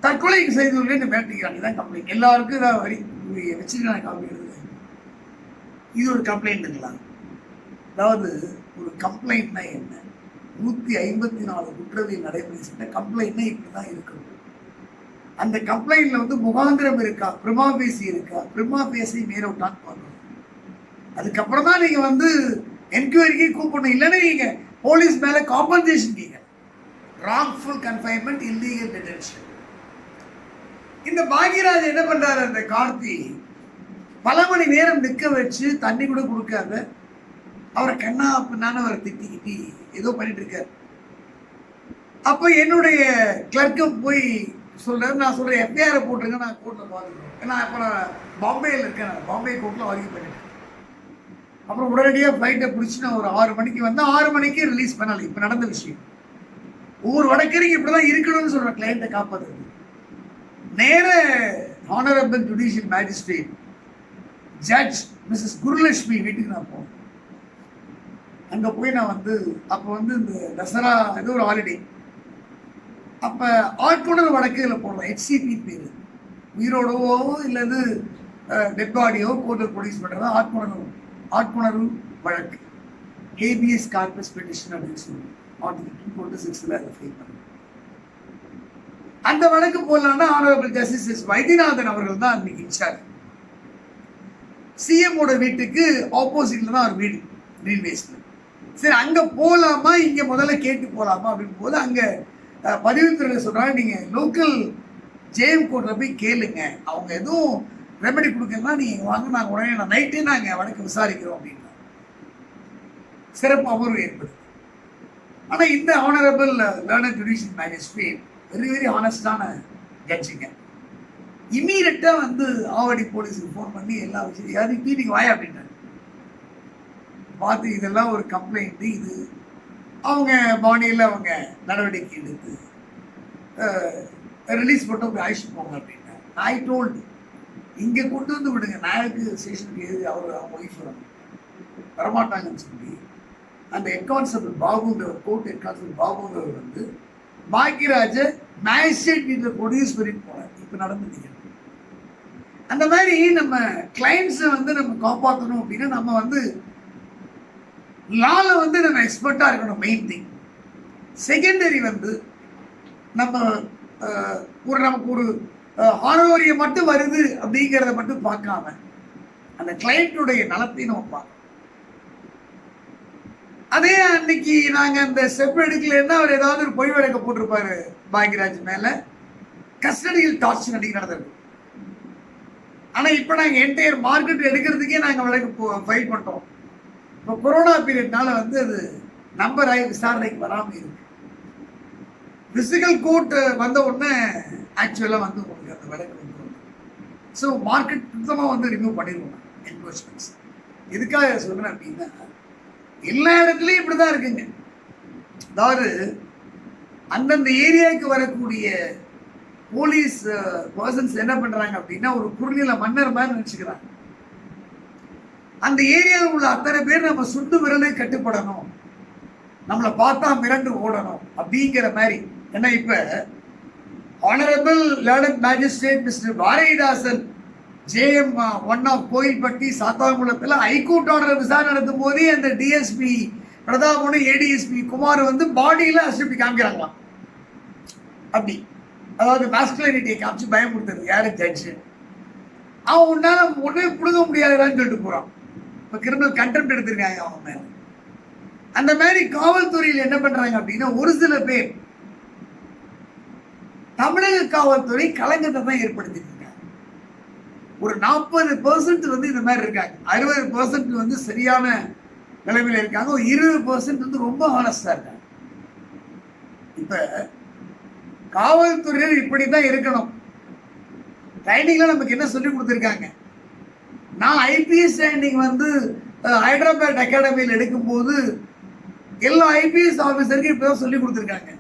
தற்கொலை செய்துள்ளேன்னு மிரட்டுகிறான். இதான் கம்ப்ளைண்ட். எல்லாருக்கும் இதான் வரி வச்சுருக்காங்க காப்பி எழுதுங்க. இது ஒரு கம்ப்ளைண்ட்டுங்களா? அதாவது ஒரு கம்ப்ளைண்ட்னா என்ன? 154 குற்றவியல் நடைமுறை சட்ட கம்ப்ளைண்ட்னா இப்படிதான் இருக்கணும். அந்த கம்ப்ளைண்ட்ல வந்து முகாந்திரம் இருக்கா, பிரிமா பேசி இருக்கா, பிரிமா பேசி மேலோட்டான்னு பார்க்கணும். அதுக்கப்புறம் தான் நீங்க வந்து என்கொயரிக்கு கூப்பிடணும். இல்லைன்னா நீங்க போலீஸ் மேல காம்பன்சேஷன் கேட்க, ராங்ஃபுல் கன்ஃபைன்மெண்ட், இல்லீகல் டிடென்ஷன். இந்த பாக்யராஜ் என்ன பண்றாரு, அந்த கார்த்தி பல மணி நேரம் நிற்க வச்சு தண்ணி கூட கொடுக்காத அவரை கண்ணா அப்படின்னான அவரை திட்டிக்கிட்டி ஏதோ பண்ணிட்டு இருக்காரு. அப்ப என்னுடைய கிளர்க்கம் போய் சொல்றாரு, நான் சொல்றேன் எஃப்ஐஆர் போட்டுருங்க, நான் கோர்ட்ல பாத்துக்கிறேன். ஏன்னா இப்ப நான் பாம்பேல இருக்கேன், பாம்பே கோர்ட்ல ஆர்கியூ பண்ணிட்டேன். அப்புறம் உடனடியாக ஃப்ளைட்டை பிடிச்சி நான் ஒரு 6 மணிக்கு வந்தேன். 6 மணிக்கு ரிலீஸ் பண்ணலை. இப்போ நடந்த விஷயம். ஒவ்வொரு வழக்கறிஞர் இப்படிதான் இருக்கணும்னு சொல்ற கிளையண்ட்டை காப்பாற்றுறது. நேர honourable judicial magistrate judge Mrs Gurulakshmi வீட்டுக்கு நான் போனேன். அங்கே போய் நான் வந்து அப்போ வந்து இந்த தசரா ஏதோ ஒரு ஹாலிடே, அப்போ ஆட்கொணர் வழக்கு இதில் போடுறோம். HCP பேர் உயிரோடவோ இல்லது டெட் பாடியோ கோர்ட்டில் ப்ரொடியூஸ் பண்ணுறதா ஆட்கொணர்வு வழக்கு, ஏபிஎஸ் கார்பஸ் பெட்டிஷன் அப்படின்னு சொல்லுவோம். ஆர்டிகல் 246 அதை ஃபைல் பண்ண. அந்த வழக்கு போடலான்னா ஆனரபிள் ஜஸ்டிஸ் வைத்தியநாதன் அவர்கள் தான் அன்னைக்கு இன்சார்ஜ். சிஎம்மோட வீட்டுக்கு ஆப்போசிட்ல தான் ஒரு வீடு ரயில்வேஸ்ல. சரி, அங்க போலாமா இங்க முதல்ல கேட்டு போலாமா அப்படின்னு போது அங்க பதிவுத்துறையில சொல்றாங்க, நீங்க லோக்கல் ஜேஎம் கோர்ட்ல போய் கேளுங்க, அவங்க எதுவும் ரெமெடி கொடுக்கலாம், நீங்க வாங்க, நாங்க உடனே நைட்டே நாங்க வழக்கு விசாரிக்கிறோம் அப்படின்னா சிறப்பு அமர்வு ஏற்படுது. ஆனா இந்த honourable learner judicial magistrate very very ஆனஸ்டான ஜட்ஜுங்க. இமீடியட்டா வந்து ஆவடி போலீஸுக்கு ஃபோன் பண்ணி எல்லா விஷயம் யாரும் நீங்க வாயா அப்படின்றாங்க. பார்த்து இதெல்லாம் ஒரு கம்ப்ளைண்ட், இது அவங்க பாணியில் அவங்க நடவடிக்கை எடுத்து ரிலீஸ் மட்டும் போய் அழைச்சிட்டு போங்க அப்படின்னா ஐ டோல்டு, இங்கே கொண்டு வந்து விடுங்க, நாயக்கு ஸ்டேஷனுக்கு எழுதி அவங்க ஒய்ஃப் வரமாட்டாங்கன்னு சொல்லி அந்த ஹெட் கான்ஸ்டபிள் பாபுங்கிறவர், கோர்ட் ஹெட் கான்ஸ்டபிள் பாபுங்கிறவர் வந்து பாக்கியராஜை மேஜிஸ்ட்ரேட் வீட்டில் ப்ரொடியூஸ் பண்ணிட்டு போனார். இப்போ நடந்துட்டீங்க. அந்த மாதிரி நம்ம கிளைண்ட்ஸை வந்து நம்ம காப்பாற்றணும் அப்படின்னா நம்ம வந்து லால வந்து நம்ம எக்ஸ்பர்ட்டாக இருக்கணும், மெயின் திங். செகண்டரி வந்து நம்ம நமக்கு ஒரு ஹானோரியம் மட்டும் வருது அப்படிங்கிறத மட்டும் பார்க்காம அந்த கிளைண்ட்டுடைய நலத்தையும் நம்ம பார்க்கணும். அதே அன்னைக்கு நாங்கள் அந்த ஸ்டெப் எடுக்கலன்னா அவர் ஏதாவது ஒரு பொய் வழக்க போட்டிருப்பாரு பாக்யராஜ் மேலே, கஸ்டடியில் டார்ச்சர் அன்னைக்கு நடந்திருக்கு. ஆனால் இப்போ நாங்கள் என்டையர் மார்க்கெட் எடுக்கிறதுக்கே நாங்கள் வழக்கு ஃபைல் பண்ணிட்டோம். இப்போ கொரோனா பீரியட்னால வந்து அது நம்பர் ஆகி விசாரணைக்கு வராமல் இருக்கு. பிசிக்கல் கோர்ட் வந்த உடனே ஆக்சுவலாக வந்து உங்களுக்கு அந்த வழக்கு வந்து ஸோ மார்க்கெட் சுத்தமாக வந்து ரிமூவ் பண்ணிடுவோம் என்க்ரோச்மெண்ட்ஸ். எதுக்காக சொல்கிறேன் அப்படின்னா எல்லா இடத்துலையும் இப்படி தான் இருக்குங்க. அதாவது அந்தந்த ஏரியாவுக்கு வரக்கூடிய போலீஸ் பர்சன்ஸ் என்ன பண்ணுறாங்க அப்படின்னா ஒரு குறுநில மன்னர் மாதிரி நினச்சிக்கிறாங்க. அந்த ஏரியாவில் உள்ள அத்தனை பேர் நம்ம சுண்டு விரலே கட்டுப்படணும், நம்மளை பார்த்தா மிரண்டு ஓடணும் அப்படிங்கிற மாதிரி. ஏன்னா இப்ப honourable learner magistrate mister Bharathidasan JM 1 of Kovilpatti சாத்தாங்குளத்தில் ஹைகோர்ட் ஆர்டர் விசாரணை நடத்தும் போதே அந்த டிஎஸ்பி பிரதாபனும் ஏடிஎஸ்பி குமார் வந்து பாடியில அசிப்டி காமிக்கிறாங்களாம். அப்படி அதாவது மாஸ்குலாரிட்டியை காமிச்சு பயமுறுத்துறது யாரு ஜட்ஜு. அவன் உன்னால ஒன்றே புடுங்க முடியாதுன்னு சொல்லிட்டு போறான். இப்போ கிரிமினல் கண்டெம்ட் எடுத்திருக்காங்க அவங்க மேல. அந்த மாதிரி காவல்துறையில் என்ன பண்றாங்க அப்படின்னா ஒரு சில பேர் தமிழக காவல்துறை கலங்கத்தை தான் ஏற்படுத்திட்டு இருக்காங்க. ஒரு 40% வந்து இந்த மாதிரி இருக்காங்க, 60% வந்து சரியான நிலைமையில இருக்காங்க, ஒரு 20% வந்து ரொம்ப ஹானஸ்டா இருக்காங்க. இப்ப காவல்துறையினர் இப்படிதான் இருக்கணும். ட்ரைனிங்ல நமக்கு என்ன சொல்லி கொடுத்துருக்காங்க, நான் ஐபிஎஸ் ட்ரைனிங் வந்து ஹைதராபாத் அகாடமியில் எடுக்கும்போது எல்லா ஐபிஎஸ் ஆஃபீஸருக்கும் இப்பதான் சொல்லி கொடுத்துருக்காங்க.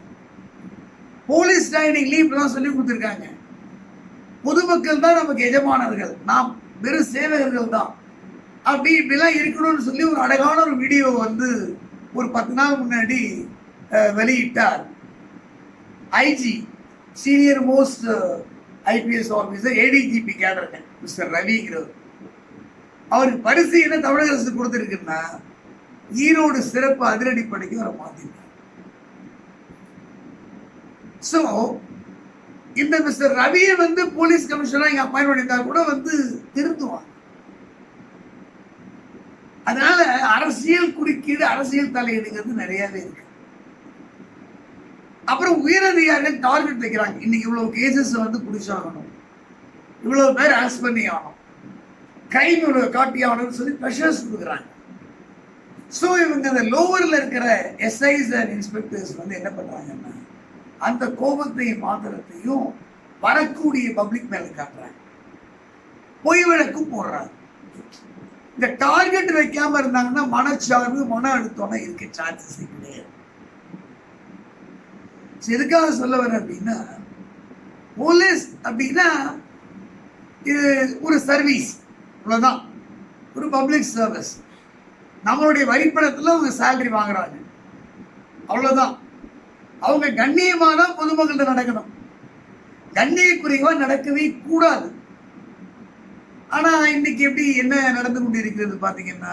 போலீஸ் ட்ரைனிங்லயும் இப்பதான் சொல்லி கொடுத்துருக்காங்க. பொதுமக்கள் தான் நமக்கு எஜமானர்கள், நாம் வெறும் சேவகர்கள் தான், அப்படி இப்படிலாம் இருக்கணும்னு சொல்லி ஒரு அழகான ஒரு வீடியோ வந்து ஒரு 10 நாள் முன்னாடி வெளியிட்டார் IG, senior most IPS officer, ADGP cadre mister ரவிங்கிறவர். அவருக்கு பரிசு என்ன தமிழக அரசு கொடுத்துருக்குன்னா ஈரோடு சிறப்பு அதிரடிப்படைக்கு அவரை மாத்திருக்காங்க. ஸோ இந்த மிஸ்டர் ரவியை வந்து போலீஸ் கமிஷனரா இங்க அப்பாயின்ட் பண்ணியிருந்தா கூட வந்து திருத்துவாங்க. அதனால அரசியல் குறுக்கீடு, அரசியல் தலையீடுங்கிறது நிறையவே இருக்கு. அப்புறம் உயரதிகாரிகள் டார்கெட் வைக்கிறாங்க, இன்னைக்கு இவ்வளவு கேசஸ் வந்து பிடிச்சாகணும், இவ்வளவு பேர் அரெஸ்ட் பண்ணி ஆகணும், கிரைம் இவ்வளவு காட்டி ஆகணும்னு சொல்லி ப்ரெஷர்ஸ் கொடுக்குறாங்க. ஸோ இவங்க அந்த லோவர்ல இருக்கிற எஸ்ஐஸ் அண்ட் இன்ஸ்பெக்டர்ஸ் வந்து என்ன பண்றாங்கன்னா அந்த கோபத்தையும் மாத்திரத்தையும் வரக்கூடிய பப்ளிக் மேல காட்டுறாங்க, பொய் வழக்கும் போடுறாங்க. இந்த டார்கெட் வைக்காம இருந்தாங்கன்னா மனச்சார்பு மன அழுத்தம் இருக்க சான்சஸ் கிடையாது. எதுக்காக சொல்ல வர அப்படின்னா, போலீஸ் அப்படின்னா இது ஒரு சர்வீஸ், அவ்வளவுதான், ஒரு பப்ளிக் சர்வீஸ். நம்மளுடைய வரிப்பணத்துல அவங்க சேலரி வாங்குறாங்க, அவ்வளவுதான். அவங்க கண்ணியமான பொதுமக்கள்கிட்ட நடக்கணும், கண்ணியக்குறைவா நடக்கவே கூடாது. ஆனா இன்னைக்கு எப்படி என்ன நடந்து கொண்டு இருக்கிறது பாத்தீங்கன்னா,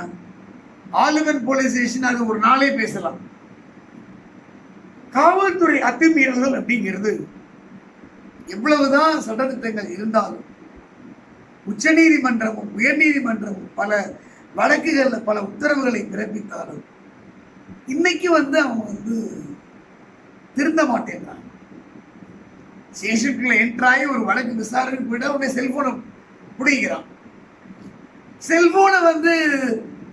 ஆலிவன் போலீஸ் ஸ்டேஷன் அது ஒரு நாளே பேசலாம். காவல்துறை அத்துமீறல்கள் அப்படிங்கிறது எவ்வளவுதான் சட்டத்திட்டங்கள் இருந்தாலும், உச்ச நீதிமன்றமும் உயர் நீதிமன்றமும் பல வழக்குகள்ல பல உத்தரவுகளை பிறப்பித்தாலும் இன்னைக்கு அவங்க திருந்த மாட்டேங்கிறாங்க. ஸ்டேஷனுக்குள்ள என்ட்ராயி ஒரு வழக்கு விசாரணை போயிட்டு அவனுடைய செல்போனை பிடிக்கிறான். செல்போனை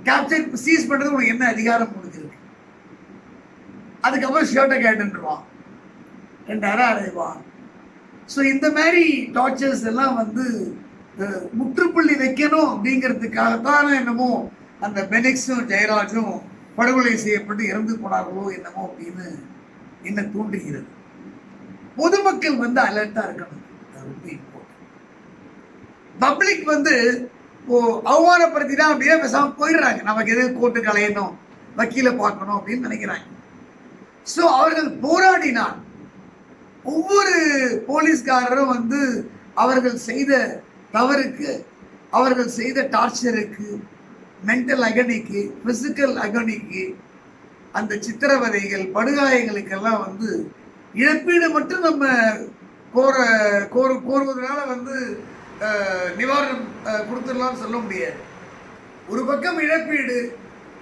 கேப்சர் சீஸ் பண்றது உனக்கு என்ன அதிகாரம் கொடுக்குறது? அதுக்கப்புறம் ஷர்ட்டை கேட்டுருவான், 2000 அடைவான். ஸோ இந்த மாதிரி டார்ச்சர்ஸ் எல்லாம் முற்றுப்புள்ளி வைக்கணும் அப்படிங்கிறதுக்காகத்தான் என்னமோ அந்த பெனிக்ஸும் ஜெயராஜும் படுகொலை செய்யப்பட்டு இறந்து போனார்களோ என்னமோ அப்படின்னு என்ன தூண்டுகிறது. பொதுமக்கள் அலர்ட்டா இருக்கணும். பப்ளிக் அவமானப்படுத்தினா அப்படியே பேசாம போயிடுறாங்க. நமக்கு எது கோர்ட்டு கலையணும், வக்கீல பார்க்கணும் அப்படின்னு நினைக்கிறாங்க. ஸோ அவர்கள் போராடினால் ஒவ்வொரு போலீஸ்காரரும் அவர்கள் செய்த தவறுக்கு, அவர்கள் செய்த டார்ச்சருக்கு, மென்டல் அகனிக்கு, பிசிக்கல் அகனிக்கு, அந்த சித்திரவதைகள் படுகாயங்களுக்கெல்லாம் இழப்பீடு மட்டும் நம்ம கோருவதனால நிவாரணம் கொடுத்துடலாம்னு சொல்ல முடியாது. ஒரு பக்கம் இழப்பீடு,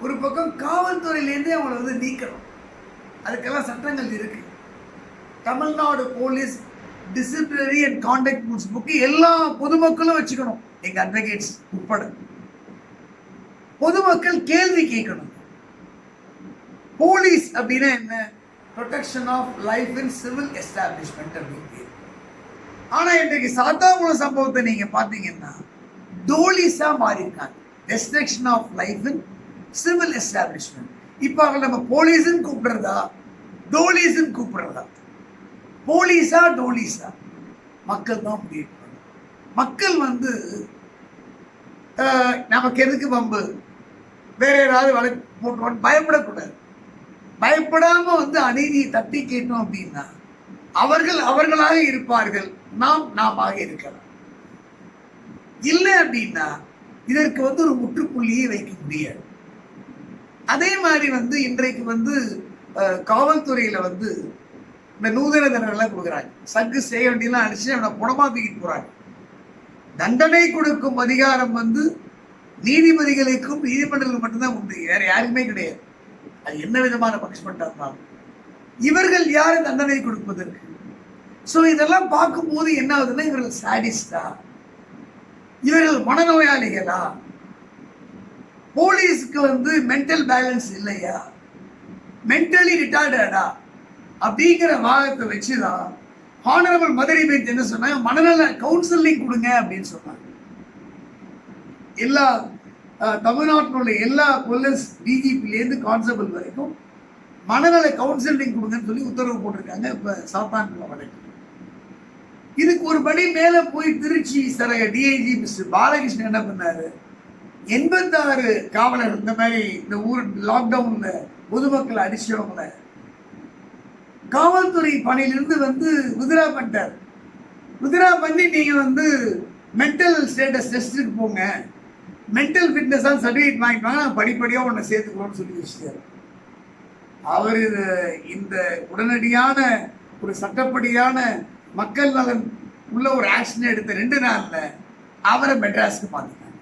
ஒரு பக்கம் காவல்துறையிலேருந்தே அவங்களை நீக்கணும். அதுக்கெல்லாம் சட்டங்கள் இருக்கு. Tamil Nadu police disciplinary and contact rules book எல்லா பொதுமக்களும் வச்சுக்கணும், எங்க அட்வொகேட்ஸ் உட்பட. பொதுமக்கள் கேள்வி கேட்கணும். போலீஸ் அப்படின்னா என்ன? Protection of life in civil establishment அப்படின்னு. ஆனா இன்றைக்கு சாத்தாங்குளம் சம்பவத்தை நீங்க பாத்தீங்கன்னா டோலிஸா மாறி இருக்காங்க. Restriction of life in civil establishment. இப்ப அவங்க நம்ம போலீஸ்ன்னு கூப்பிடுறதா டோலிஸ்ன்னு கூப்பிடுறதா? போலீஸா டோலிஸா? மக்கள் தான் முடிவு. மக்கள் நமக்கு எதுக்கு பம்பு, வேற யாராவது வழக்கு போட்டுவான்னு பயப்படக்கூடாது. பயப்படாம அநீதியை தட்டி கேட்டோம் அப்படின்னா அவர்கள் அவர்களாக இருப்பார்கள், நாம் நாமாக இருக்கலாம். இல்லை அப்படின்னா இதற்கு ஒரு முற்றுப்புள்ளியை வைக்க முடியாது. அதே மாதிரி இன்றைக்கு காவல்துறையில இந்த நூதன தண்டனைலாம் கொடுக்குறாங்க. சங்கு செய்ய வேண்டியெல்லாம் அடிச்சு அவனை புடமா தூக்கிட்டு போறாங்க. தண்டனை கொடுக்கும் அதிகாரம் நீதிபதிகளுக்கும் நீதிமன்றங்களுக்கு மட்டும்தான் உண்டு, வேற யாருக்குமே கிடையாது. அது என்ன விதமான பனிஷ்மெண்டா இருந்தாலும். இவர்கள் யாரு தண்டனை கொடுப்பதற்கு? சோ இதெல்லாம் பார்க்கும்போது என்ன ஆகுதுன்னா, இவர்கள் சாடிஸ்டா, இவர்கள் மனநோயாளிகளா, போலீஸ்க்கு மென்டல் பேலன்ஸ் இல்லையா, மென்டலி ரிட்டார்டா அப்படிங்கிற வாதத்தை வச்சுதான் ஹானரபிள் மதுரை பெஞ்ச் என்ன சொன்னாங்க, மனநல கவுன்சிலிங் கொடுங்க அப்படின்னு சொன்னாங்க. எல்லா தமிழ்நாட்டினுடைய எல்லா போலீஸ் டிஜிபிலேருந்து கான்ஸ்டபிள் வரைக்கும் மனநல கவுன்சிலிங் கொடுங்கன்னு சொல்லி உத்தரவு போட்டிருக்காங்க. இப்ப சாத்தான்குளம் வழக்கு இதுக்கு ஒரு படி மேல போய் திருச்சி சரைய டிஐஜி மிஸ்டர் பாலகிருஷ்ணன் என்ன பண்ணாரு, 86 காவலர் இந்த மாதிரி இந்த ஊர் லாக்டவுன்ல பொதுமக்களை அடிச்சவங்கள காவல்துறை பணியிலிருந்து வித்ரா பண்ணிட்டார். வித்ரா பண்ணி நீங்க மென்டல் ஸ்டேட்டஸ் டெஸ்ட்டுக்கு போங்க, மென்டல் ஃபிட்னஸ் சர்டிஃபிகேட் வாங்கிப்பாங்க, நாங்கள் படிப்படியாக ஒன்று சேர்த்துக்கிறோம்னு சொல்லி வச்சுட்டாரு. அவர் இந்த உடனடியான ஒரு சட்டப்படியான மக்கள் நலன் உள்ள ஒரு ஆக்ஷன் எடுத்த 2 நாள்ல அவரை மெட்ராஸ்க்கு மாத்திட்டாங்க.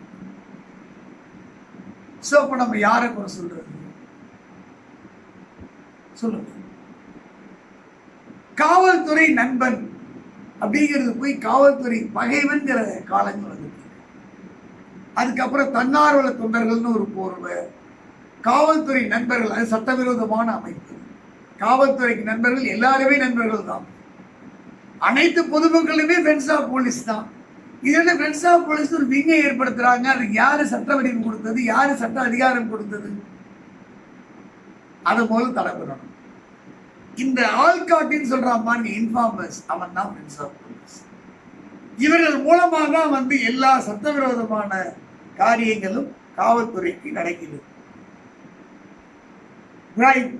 சோ அப்ப நம்ம யாரை குறை சொல்றது? சொல்லுங்க. காவல்துறை நண்பன் அப்படிங்கிறது போய் காவல்துறை பகைவன்கிற காலங்கள் வந்து, அதுக்கப்புறம் தன்னார்வல தொண்டர்கள்னு ஒரு போர்வை, காவல்துறை நண்பர்கள் அது சட்டவிரோதமான அமைப்பு. காவல்துறைக்கு நண்பர்கள் எல்லாருமே நண்பர்கள் தான், அனைத்து பொதுமக்களுமே ஃப்ரெண்ட்ஸ் ஆஃப் போலீஸ் தான். இது வந்து ஃப்ரெண்ட்ஸ் ஆஃப் போலீஸ் ஒரு விங்கை ஏற்படுத்துறாங்க. அதுக்கு யாரு சட்ட வடிவம் கொடுத்தது, யாரு சட்ட அதிகாரம் கொடுத்தது, அது போல தலைவரணும். இந்த ஆள்காட்டின்னு சொல்றான் பாருங்க, இன்ஃபார்மர்ஸ், அவன் தான் ஃப்ரெண்ட்ஸ் ஆஃப் போலீஸ். இவர்கள் மூலமா தான் வந்து எல்லா சட்டவிரோதமான காரியங்களும் காவல்துறைக்கு நடக்குது. பிரைப்,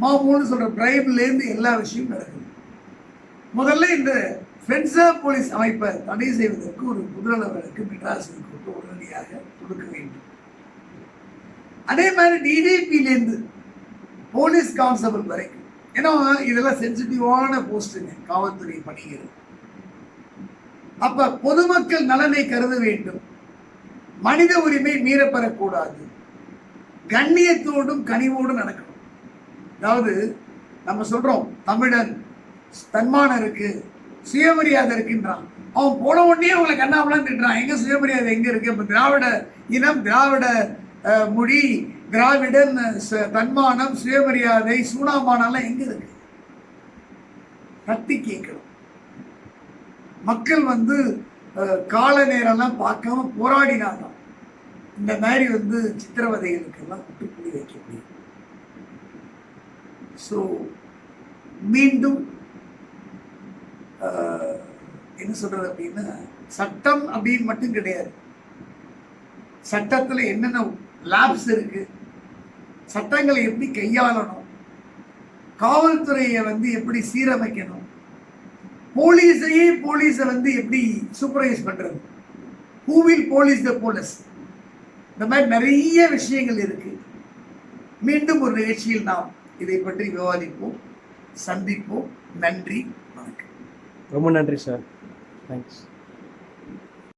மாமூல்னு சொல்ற பிரைப்ல இருந்து எல்லா விஷயமும் நடக்குது. முதல்ல இந்த ஃப்ரெண்ட்ஸ் ஆஃப் போலீஸ் அமைப்பை தடை செய்வதற்கு ஒரு முதல்ல வழக்கு மெட்ராஸ் ஹைகோர்ட் உடனடியாக கொடுக்க வேண்டும். அதே மாதிரி டிடிபியிலேருந்து போலீஸ் கான்ஸ்டபிள் வரைக்கும், ஏன்னா இதெல்லாம் சென்சிட்டிவான போஸ்டுங்க காவல்துறை பணிகள். அப்ப பொதுமக்கள் நலனை கருத வேண்டும், மனித உரிமை மீறப்பெறக்கூடாது, கண்ணியத்தோடும் கனிவோடும் நடக்கணும். அதாவது நம்ம சொல்றோம் தமிழன் தன்மானம் இருக்கு, சுயமரியாதை இருக்குன்றான். அவன் போன உடனே அவங்களை கண்ணாமலாம் திட்டுறான். எங்க சுயமரியாதை எங்க இருக்கு? இப்ப திராவிட இனம், திராவிட மொழி, திராவிடன் தன்மானம், சுயமரியாதை, சூனாமானெல்லாம் எங்க இருக்கு? கத்தி கேட்கணும். மக்கள் வந்து கால நேரம்லாம் பார்க்காம போராடினாதான் இந்த மாதிரி வந்து சித்திரவதைகளுக்கெல்லாம் முட்டுப்புள்ளி வைக்க முடியும். ஸோ மீண்டும் என்ன சொல்றது அப்படின்னா, சட்டம் அப்படின்னு மட்டும் கிடையாது, சட்டத்துல என்னென்ன லேப்ஸ் இருக்கு, சட்டங்களை எப்படி கையாளணும், காவல்துறையை வந்து எப்படி சீரமைக்கணும், போலீஸை வந்து எப்படி சூப்பர்வைஸ் பண்றது, who will police the police, இந்த மாதிரி நிறைய விஷயங்கள் இருக்கு. மீண்டும் ஒரு நிகழ்ச்சியில் நாம் இதை பற்றி விவாதிப்போம், சந்திப்போம். நன்றி, வணக்கம். ரொம்ப நன்றி சார். தேங்க்ஸ்.